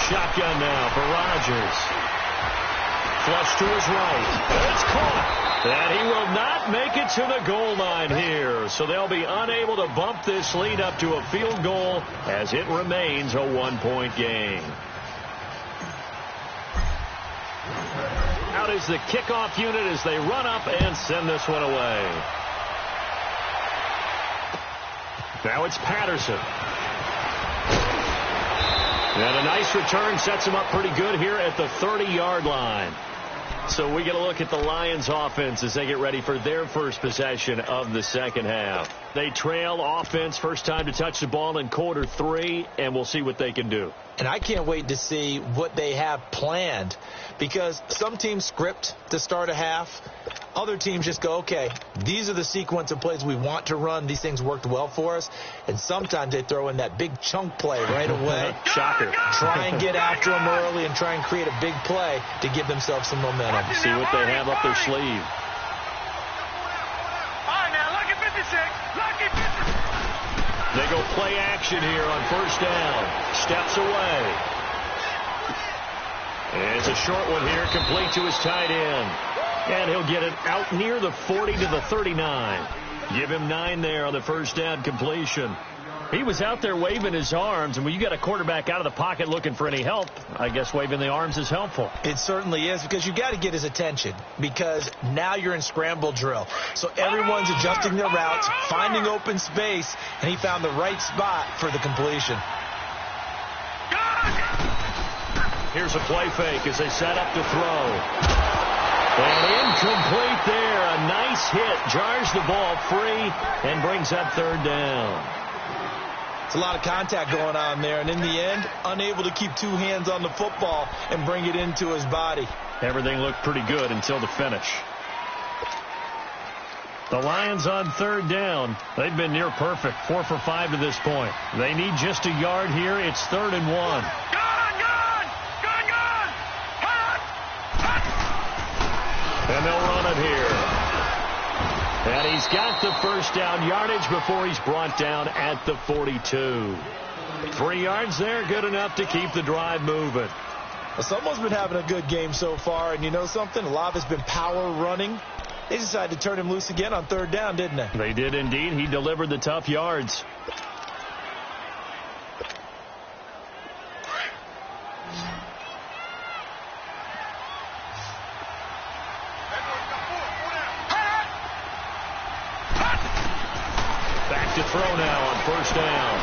Shotgun now for Rodgers. Flush to his right. It's caught. And he will not make it to the goal line here. So they'll be unable to bump this lead up to a field goal as it remains a 1-point game. Out is the kickoff unit as they run up and send this one away. Now it's Patterson. And a nice return sets him up pretty good here at the 30-yard line. So we get a look at the Lions offense as they get ready for their first possession of the second half. They trail offense, first time to touch the ball in quarter 3, and we'll see what they can do. And I can't wait to see what they have planned because some teams script to start a half. Other teams just go, okay, these are the sequence of plays we want to run. These things worked well for us. And sometimes they throw in that big chunk play right away. Shocker. Try and get after them early and try and create a big play to give themselves some momentum. See what they have up their sleeve. All right, now, lucky 56. Lucky 56. They go play action here on first down. Steps away. And it's a short one here, complete to his tight end. And he'll get it out near the 40 to the 39. Give him 9 there on the first down completion. He was out there waving his arms, and when you got a quarterback out of the pocket looking for any help, I guess waving the arms is helpful. It certainly is because you got to get his attention because now you're in scramble drill. So everyone's adjusting their routes, finding open space, and he found the right spot for the completion. Here's a play fake as they set up to throw. And incomplete there. A nice hit. Jars the ball free and brings up third down. It's a lot of contact going on there, and in the end, unable to keep two hands on the football and bring it into his body. Everything looked pretty good until the finish. The Lions on third down. They've been near perfect, 4 for 5 to this point. They need just a yard here. It's 3rd and 1. Gone! Hot! And they'll run it here. And he's got the first down yardage before he's brought down at the 42. 3 yards there, good enough to keep the drive moving. Well, someone's been having a good game so far, and you know something? A lot of it's been power running. They decided to turn him loose again on third down, didn't they? They did indeed. He delivered the tough yards. Back to throw now on first down.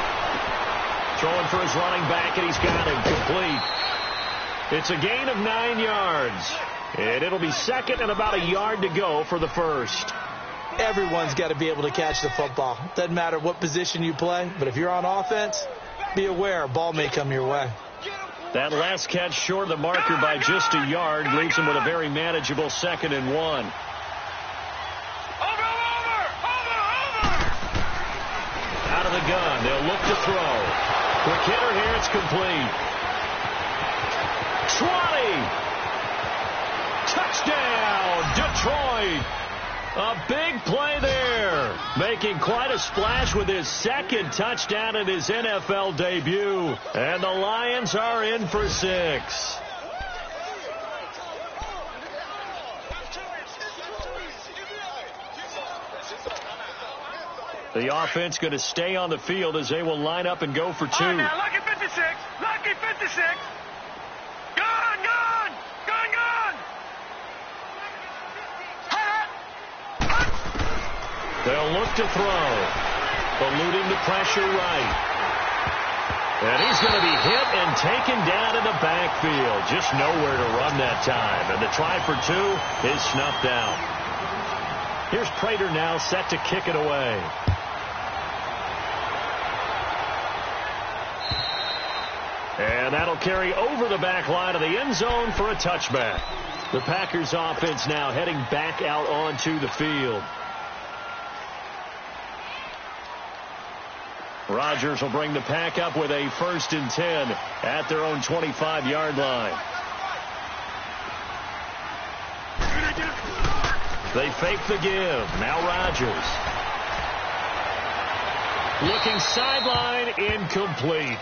Throwing for his running back, and he's got him complete. It's a gain of 9 yards. And it'll be 2nd and about a yard to go for the first. Everyone's got to be able to catch the football. Doesn't matter what position you play, but if you're on offense, be aware a ball may come your way. That last catch short of the marker by just a yard leaves him with a very manageable 2nd and 1. Over! Out of the gun, they'll look to throw. Quick hitter here, it's complete. 20! Touchdown, Detroit. A big play there. Making quite a splash with his 2nd touchdown in his NFL debut. And the Lions are in for 6. The offense going to stay on the field as they will line up and go for 2. Oh, now, lucky 56. Lucky 56. Gone! They'll look to throw. Eluding the pressure right. And he's going to be hit and taken down in the backfield. Just nowhere to run that time. And the try for 2 is snuffed out. Here's Prater now set to kick it away. And that'll carry over the back line of the end zone for a touchback. The Packers offense now heading back out onto the field. Rodgers will bring the pack up with a 1st and 10 at their own 25-yard line. They fake the give. Now Rodgers. Looking sideline, incomplete.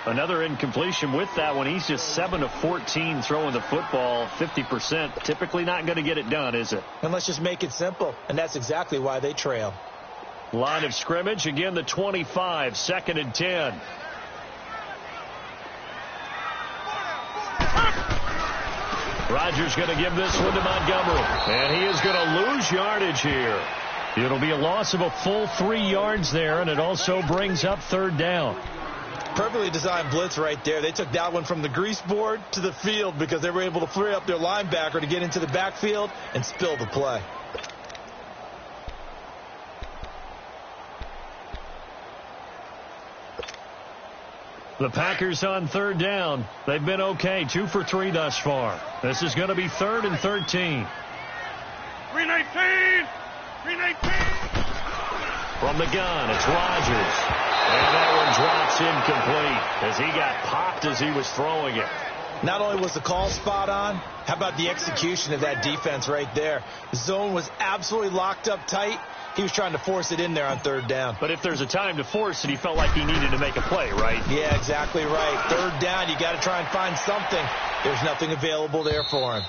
Another incompletion with that one. He's just 7 of 14 throwing the football, 50%. Typically not going to get it done, is it? And let's just make it simple. And that's exactly why they trail. Line of scrimmage, again the 25, 2nd and 10. Rodgers going to give this one to Montgomery. And he is going to lose yardage here. It'll be a loss of a full 3 yards there, and it also brings up 3rd down. Perfectly designed blitz right there. They took that one from the grease board to the field because they were able to free up their linebacker to get into the backfield and spill the play. The Packers on 3rd down. They've been okay, 2 for 3 thus far. This is going to be 3rd and 13. 319! 319! From the gun, it's Rodgers. And that one drops incomplete as he got popped as he was throwing it. Not only was the call spot on, how about the execution of that defense right there? The zone was absolutely locked up tight. He was trying to force it in there on 3rd down. But if there's a time to force it, he felt like he needed to make a play, right? Yeah, exactly right. 3rd down, you got to try and find something. There's nothing available there for him.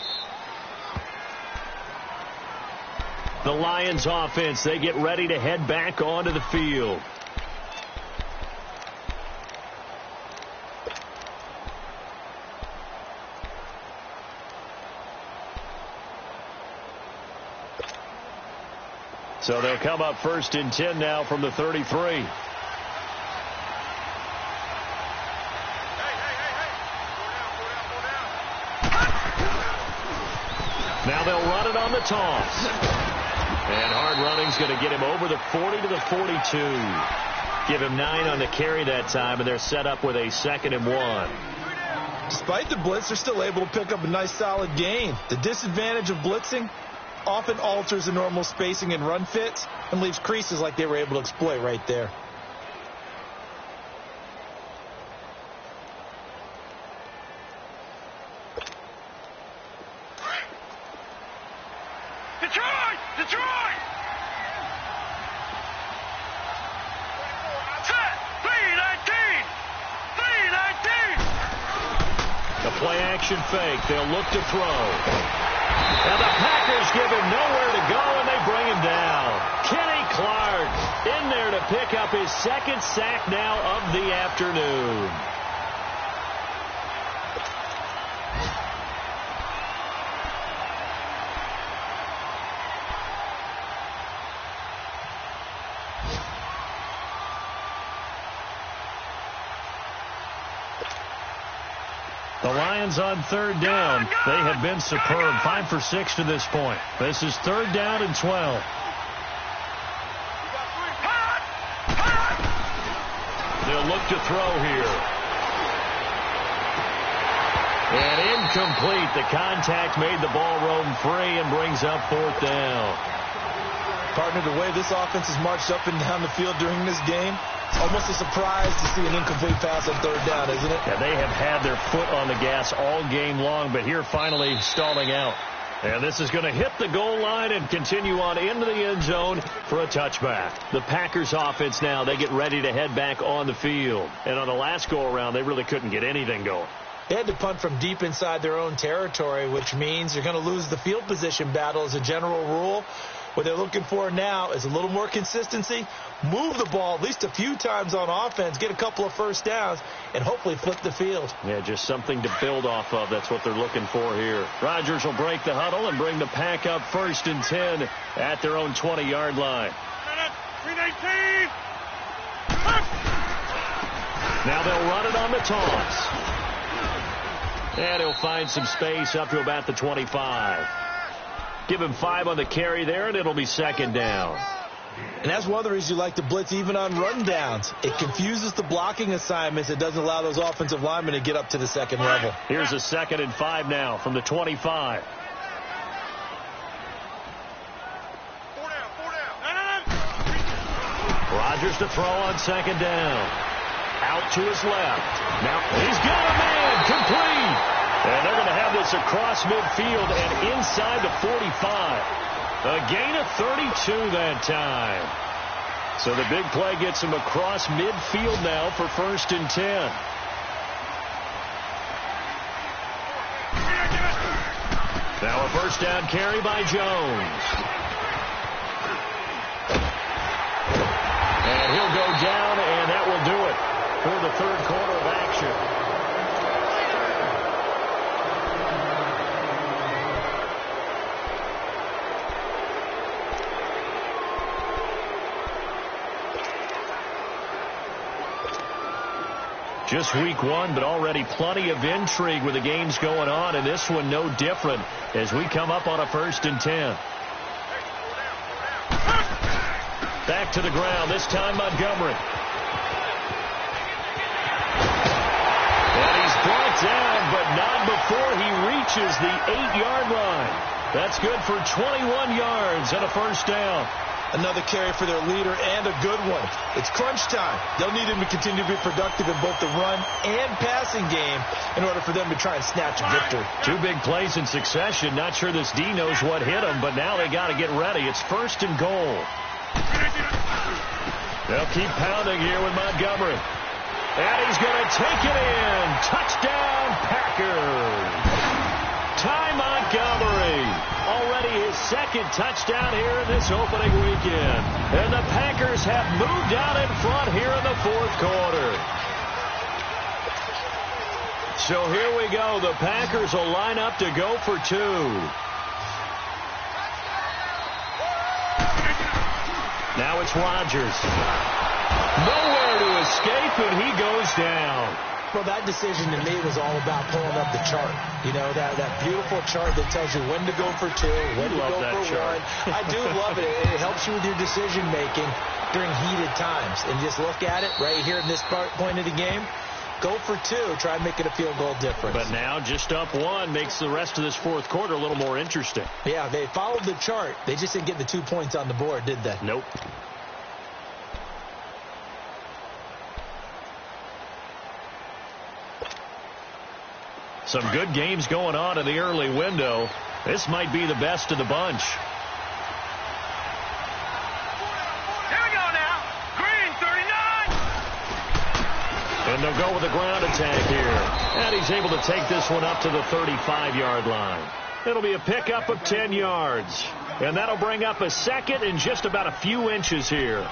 The Lions offense, they get ready to head back onto the field. So they'll come up 1st and 10 now from the 33. Now they'll run it on the toss. And hard running's going to get him over the 40 to the 42. Give him 9 on the carry that time, and they're set up with a 2nd and 1. Despite the blitz, they're still able to pick up a nice solid gain. The disadvantage of blitzing often alters the normal spacing and run fits and leaves creases like they were able to exploit right there. Detroit! Detroit! Set! 3-19! 3-19! The play-action fake. They'll look to throw. And the Packers give him nowhere to go, and they bring him down. Kenny Clark in there to pick up his 2nd sack now of the afternoon. The Lions on 3rd down. They have been superb. 5 for 6 to this point. This is 3rd down and 12. They'll look to throw here. And incomplete. The contact made the ball roam free and brings up 4th down. Partner, the way this offense has marched up and down the field during this game, it's almost a surprise to see an incomplete pass on 3rd down, isn't it? Yeah, they have had their foot on the gas all game long, but here finally stalling out. And this is going to hit the goal line and continue on into the end zone for a touchback. The Packers offense now, they get ready to head back on the field. And on the last go-around, they really couldn't get anything going. They had to punt from deep inside their own territory, which means you're going to lose the field position battle as a general rule. What they're looking for now is a little more consistency, move the ball at least a few times on offense, get a couple of first downs, and hopefully flip the field. Yeah, just something to build off of. That's what they're looking for here. Rodgers will break the huddle and bring the Pack up 1st and 10 at their own 20-yard line. 3-19! Now they'll run it on the toss. And he'll find some space up to about the 25. Give him 5 on the carry there, and it'll be 2nd down. And that's one of the reasons you like to blitz even on run downs. It confuses the blocking assignments. It doesn't allow those offensive linemen to get up to the 2nd level. Here's a 2nd and 5 now from the 25. 4 down. Rodgers to throw on 2nd down. Out to his left. Now he's got a man. Complete. And they're going to have this across midfield and inside the 45. A gain of 32 that time. So the big play gets him across midfield now for 1st and 10. Now a 1st down carry by Jones. And he'll go down, and that will do it for the 3rd quarter of action. Just week 1, but already plenty of intrigue with the games going on, and this one no different as we come up on a 1st and 10. Back to the ground, this time Montgomery. And he's brought down, but not before he reaches the 8-yard line. That's good for 21 yards and a 1st down. Another carry for their leader and a good one. It's crunch time. They'll need him to continue to be productive in both the run and passing game in order for them to try and snatch a victory. 2 big plays in succession. Not sure this D knows what hit him, but now they got to get ready. It's 1st and goal. They'll keep pounding here with Montgomery. And he's going to take it in. Touchdown, Packers. Ty Montgomery. Already his 2nd touchdown here in this opening weekend. And the Packers have moved out in front here in the 4th quarter. So here we go. The Packers will line up to go for 2. Now it's Rodgers. Nowhere to escape, and he goes down. Well, that decision to me was all about pulling up the chart. You know, that beautiful chart that tells you when to go for 2, when to go for 1. I do love it. It helps you with your decision-making during heated times. And just look at it right here in this point of the game. Go for 2. Try and make it a field goal difference. But now just up 1 makes the rest of this fourth quarter a little more interesting. Yeah, they followed the chart. They just didn't get the 2 points on the board, did they? Nope. Some good games going on in the early window. This might be the best of the bunch. Here we go now. Green, 39. And they'll go with a ground attack here. And he's able to take this one up to the 35-yard line. It'll be a pickup of 10 yards. And that'll bring up a second and just about a few inches here.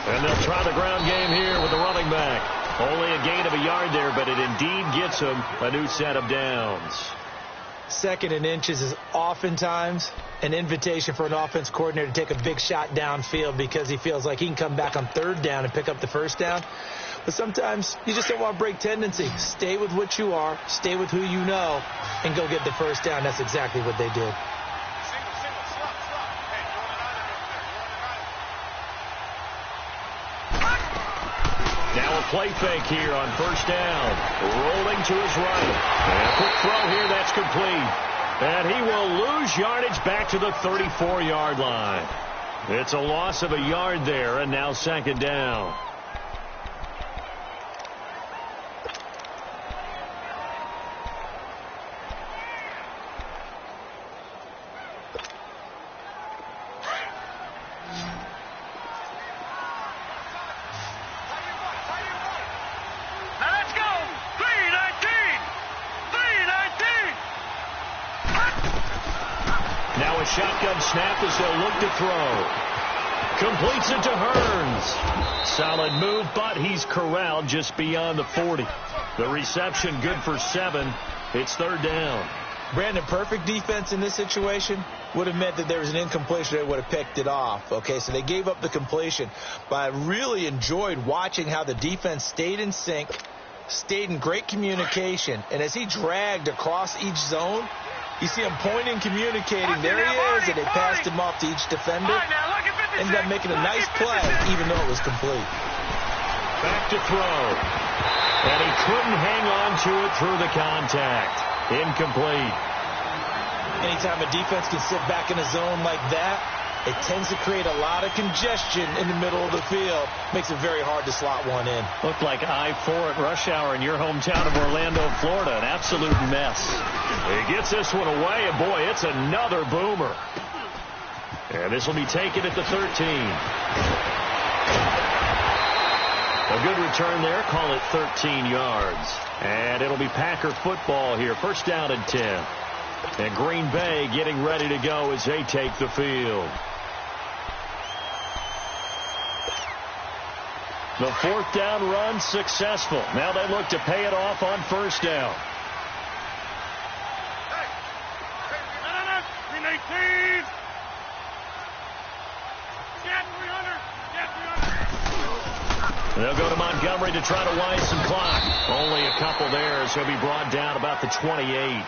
And they'll try the ground game here with the running back. Only a gain of a yard there, but it indeed gets him a new set of downs. 2nd and inches is oftentimes an invitation for an offense coordinator to take a big shot downfield because he feels like he can come back on 3rd down and pick up the 1st down. But sometimes you just don't want to break tendency. Stay with what you are, stay with who you know, and go get the 1st down. That's exactly what they did. Now a play fake here on 1st down. Rolling to his right. And a quick throw here, that's complete. And he will lose yardage back to the 34-yard line. It's a loss of a yard there, and now 2nd down. Shotgun snap as they'll look to throw. Completes it to Hearns. Solid move, but he's corralled just beyond the 40. The reception good for 7. It's 3rd down. Brandon, perfect defense in this situation would have meant that there was an incompletion. They would have picked it off. Okay, so they gave up the completion. But I really enjoyed watching how the defense stayed in sync, stayed in great communication, and as he dragged across each zone, you see him pointing, communicating. There he is, and they passed him off to each defender. Ended up making a nice play, even though it was complete. Back to throw. And he couldn't hang on to it through the contact. Incomplete. Anytime a defense can sit back in a zone like that, it tends to create a lot of congestion in the middle of the field. Makes it very hard to slot one in. Looked like I-4 at rush hour in your hometown of Orlando, Florida. An absolute mess. He gets this one away, and boy, it's another boomer. And this will be taken at the 13. A good return there. Call it 13 yards. And it'll be Packer football here. 1st down and 10. And Green Bay getting ready to go as they take the field. The 4th down run successful. Now they look to pay it off on 1st down. They'll go to Montgomery to try to wind some clock. Only a couple there, as he'll be brought down about the 28.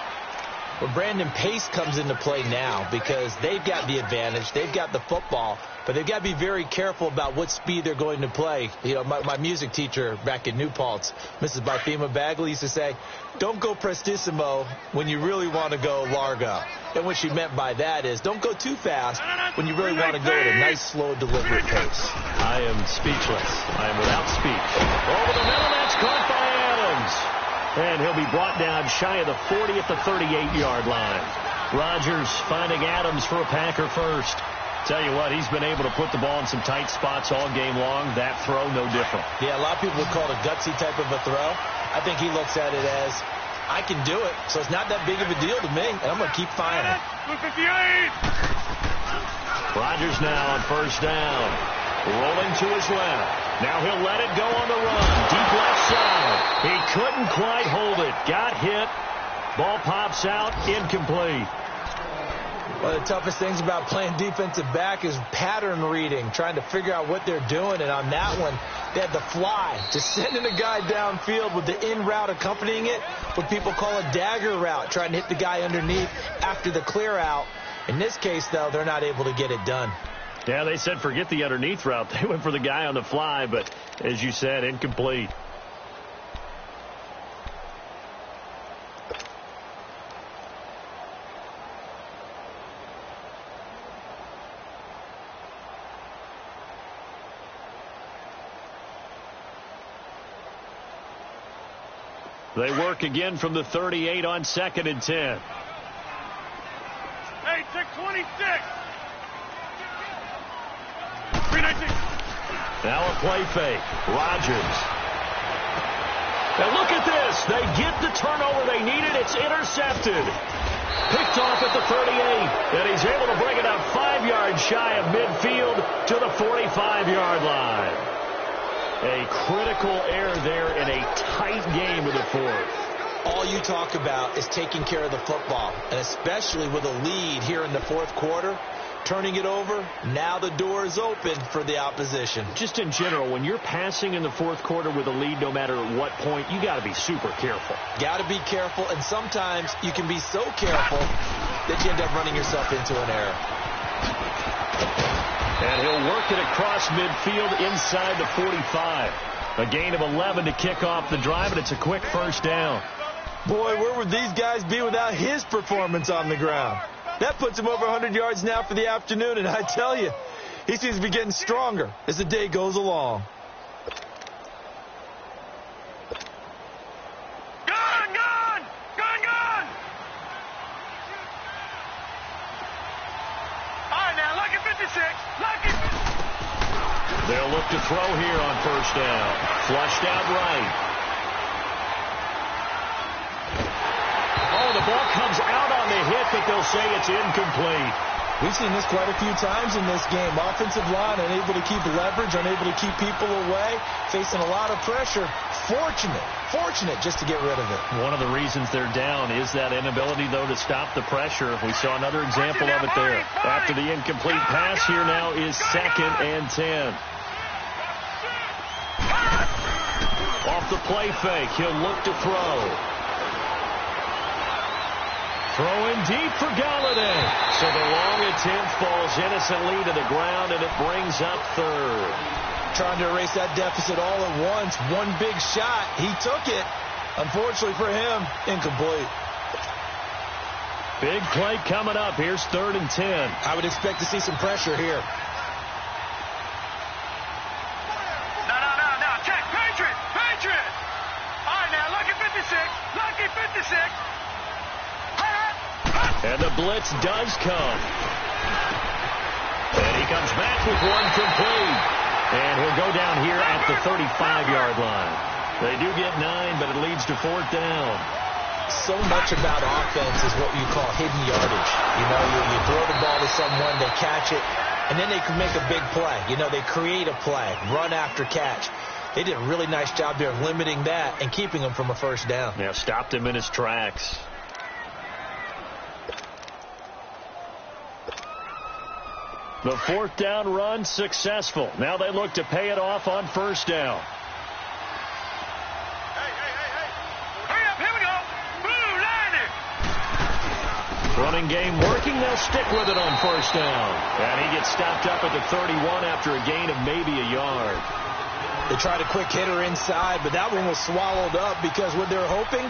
Well, Brandon, pace comes into play now because they've got the advantage. They've got the football, but they've got to be very careful about what speed they're going to play. You know, my music teacher back in New Paltz, Mrs. Barthema Bagley, used to say, don't go prestissimo when you really want to go largo. And what she meant by that is don't go too fast when you really want to go at a nice, slow, deliberate pace. I am speechless. I am without speech. Over the middle, that's caught by Adams. And he'll be brought down shy of the 40 at the 38-yard line. Rodgers finding Adams for a Packer first. Tell you what, he's been able to put the ball in some tight spots all game long. That throw, no different. Yeah, a lot of people would call it a gutsy type of a throw. I think he looks at it as I can do it, so it's not that big of a deal to me, and I'm going to keep firing. Rodgers now on first down. Rolling to his left. Now he'll let it go on the run. Deep left side. He couldn't quite hold it. Got hit. Ball pops out. Incomplete. One of the toughest things about playing defensive back is pattern reading, trying to figure out what they're doing. And on that one, they had the fly, just sending a guy downfield with the in route accompanying it, what people call a dagger route, trying to hit the guy underneath after the clear out. In this case, though, they're not able to get it done. Yeah, they said forget the underneath route. They went for the guy on the fly, but as you said, incomplete. They work again from the 38 on 2nd and 10. Hey, check 26. 319. Now a play fake. Rodgers. And look at this. They get the turnover they needed. It's intercepted. Picked off at the 38. And he's able to bring it up 5 yards shy of midfield to the 45-yard line. A critical error there in a tight game of the fourth. All you talk about is taking care of the football, and especially with a lead here in the fourth quarter, turning it over, now the door is open for the opposition. Just in general, when you're passing in the fourth quarter with a lead, no matter at what point, you got to be super careful. Got to be careful, and sometimes you can be so careful that you end up running yourself into an error. And he'll work it across midfield inside the 45. A gain of 11 to kick off the drive, and it's a quick first down. Boy, where would these guys be without his performance on the ground? That puts him over 100 yards now for the afternoon, and I tell you, he seems to be getting stronger as the day goes along. Gun, gun! Gun, gun! All right, now, lucky 56. Lucky 56. They'll look to throw here on first down. Flushed out right. Oh, the ball comes out on the hit, but they'll say it's incomplete. We've seen this quite a few times in this game. Offensive line unable to keep leverage, unable to keep people away, facing a lot of pressure. Fortunate just to get rid of it. One of the reasons they're down is that inability, though, to stop the pressure. We saw another example of it there. After the incomplete pass, here now is 2nd and 10. Off the play fake, he'll look to throw. Throwing deep for Galladay. So the long attempt falls innocently to the ground, and it brings up 3rd. Trying to erase that deficit all at once. One big shot. He took it. Unfortunately for him, incomplete. Big play coming up. Here's 3rd and 10. I would expect to see some pressure here. No. Check. Patriot. All right, now, lucky 56. Lucky 56. And the blitz does come. And he comes back with one complete. And he'll go down here at the 35-yard line. They do get 9, but it leads to 4th down. So much about offense is what you call hidden yardage. You know, you throw the ball to someone, they catch it, and then they can make a big play. You know, they create a play, run after catch. They did a really nice job there of limiting that and keeping him from a first down. Yeah, stopped him in his tracks. The 4th down run successful. Now they look to pay it off on first down. Hey. Hurry up, here we go. Blue line. Running game working. They'll stick with it on first down. And he gets stopped up at the 31 after a gain of maybe a yard. They tried a quick hitter inside, but that one was swallowed up because what they're hoping,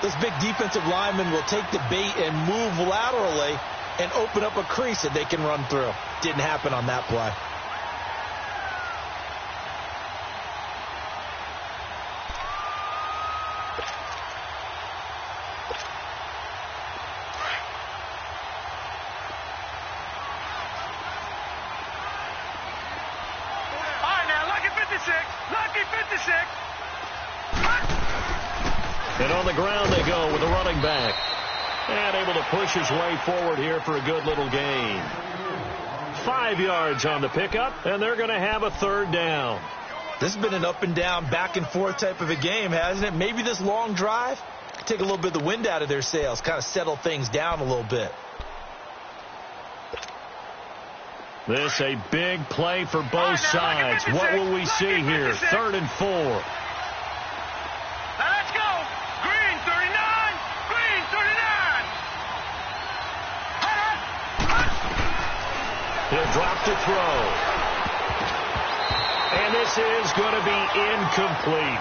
this big defensive lineman will take the bait and move laterally and open up a crease that they can run through. Didn't happen on that play. And on the ground they go with the running back. And able to push his way forward here for a good little gain. 5 yards on the pickup, and they're going to have a third down. This has been an up and down, back and forth type of a game, hasn't it? Maybe this long drive could take a little bit of the wind out of their sails, kind of settle things down a little bit. This a big play for both sides. What will we see here? 3rd and 4. Now let's go. Green 39. Green 39. He'll drop to throw. And this is going to be incomplete.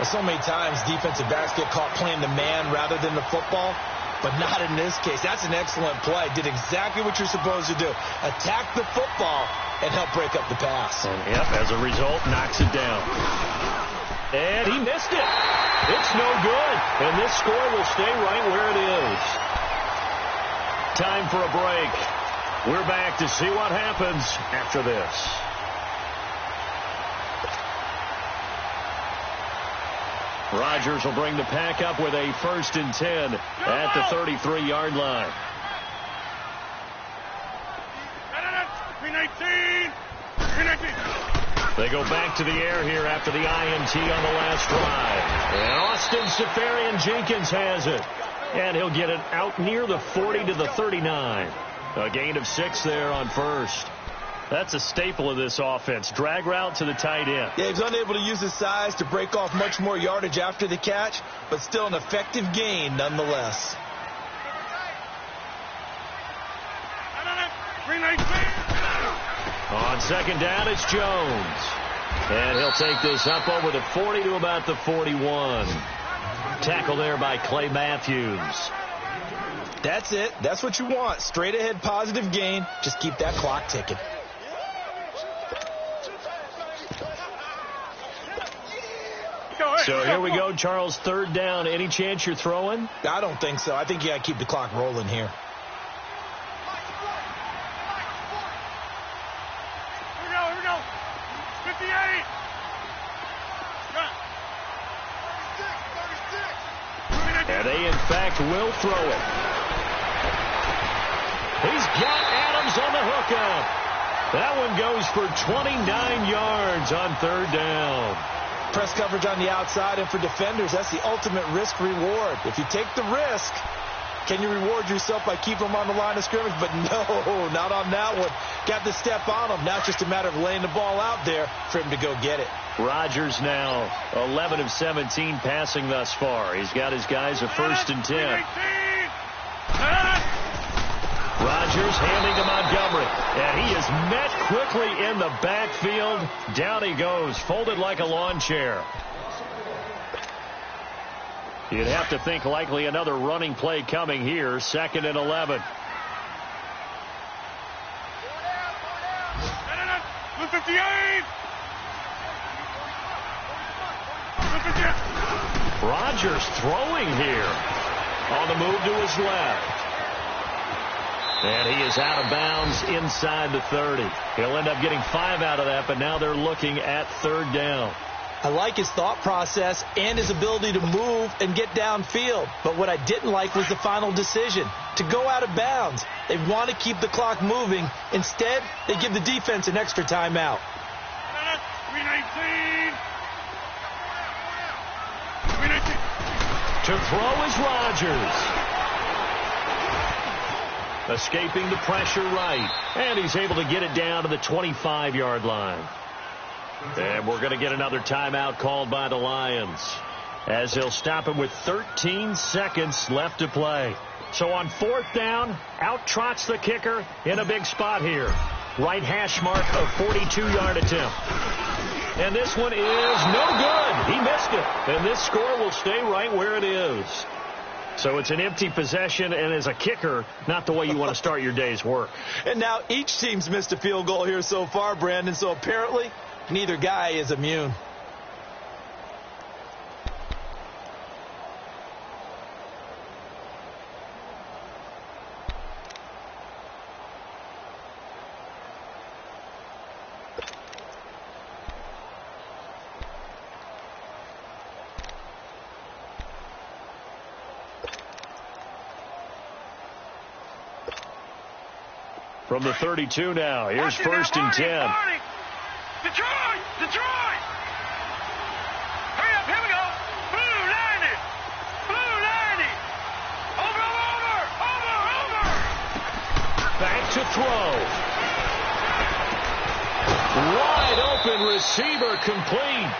Well, so many times defensive backs get caught playing the man rather than the football, but not in this case. That's an excellent play. Did exactly what you're supposed to do. Attack the football and help break up the pass. And yep, as a result, knocks it down. And he missed it. It's no good. And this score will stay right where it is. Time for a break. We're back to see what happens after this. Rodgers will bring the pack up with a 1st and 10 at the 33-yard line. 319. They go back to the air here after the INT on the last drive. And Austin Seferian-Jenkins has it. And he'll get it out near the 40 to the 39. A gain of 6 there on first. That's a staple of this offense. Drag route to the tight end. Yeah, he was unable to use his size to break off much more yardage after the catch, but still an effective gain nonetheless. 319. On 2nd down, it's Jones. And he'll take this up over the 40 to about the 41. Tackle there by Clay Matthews. That's it. That's what you want. Straight ahead positive gain. Just keep that clock ticking. So here we go, Charles, 3rd down. Any chance you're throwing? I don't think so. I think you got to keep the clock rolling here. Here we go. 58. 36. And they, in fact, will throw it. He's got Adams on the hookup. That one goes for 29 yards on 3rd down. Press coverage on the outside, and for defenders, that's the ultimate risk-reward. If you take the risk, can you reward yourself by keeping them on the line of scrimmage? But no, not on that one. Got the step on them. Now it's just a matter of laying the ball out there for him to go get it. Rodgers now 11 of 17 passing thus far. He's got his guys a 1st and 10. Rodgers handing to Montgomery. And he is met quickly in the backfield. Down he goes, folded like a lawn chair. You'd have to think likely another running play coming here. 2nd and 11. 58. Rodgers throwing here. On the move to his left. And he is out of bounds inside the 30. He'll end up getting 5 out of that, but now they're looking at 3rd down. I like his thought process and his ability to move and get downfield. But what I didn't like was the final decision, to go out of bounds. They want to keep the clock moving. Instead, they give the defense an extra timeout. 319. To throw is Rodgers. Escaping the pressure right. And he's able to get it down to the 25-yard line. And we're going to get another timeout called by the Lions, as they'll stop him with 13 seconds left to play. So on 4th down, out trots the kicker in a big spot here. Right hash mark of 42-yard attempt. And this one is no good. He missed it. And this score will stay right where it is. So it's an empty possession, and as a kicker, not the way you want to start your day's work. And now each team's missed a field goal here so far, Brandon, so apparently neither guy is immune. From the 32 now, here's first and 10. Detroit! Hurry up, here we go. Blue 90. Over. Back to throw. Wide open receiver complete.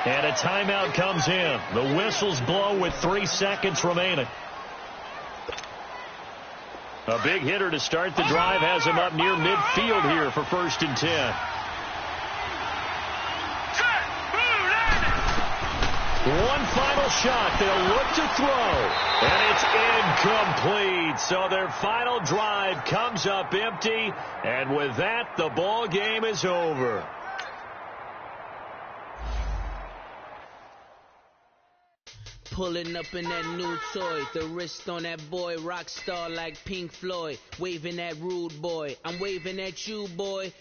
And a timeout comes in. The whistles blow with 3 seconds remaining. A big hitter to start the drive has him up near midfield here for first and 10. One final shot. They'll look to throw. And it's incomplete. So their final drive comes up empty. And with that, the ball game is over. Pulling up in that new toy, the wrist on that boy, rock star like Pink Floyd, waving at rude boy, I'm waving at you boy.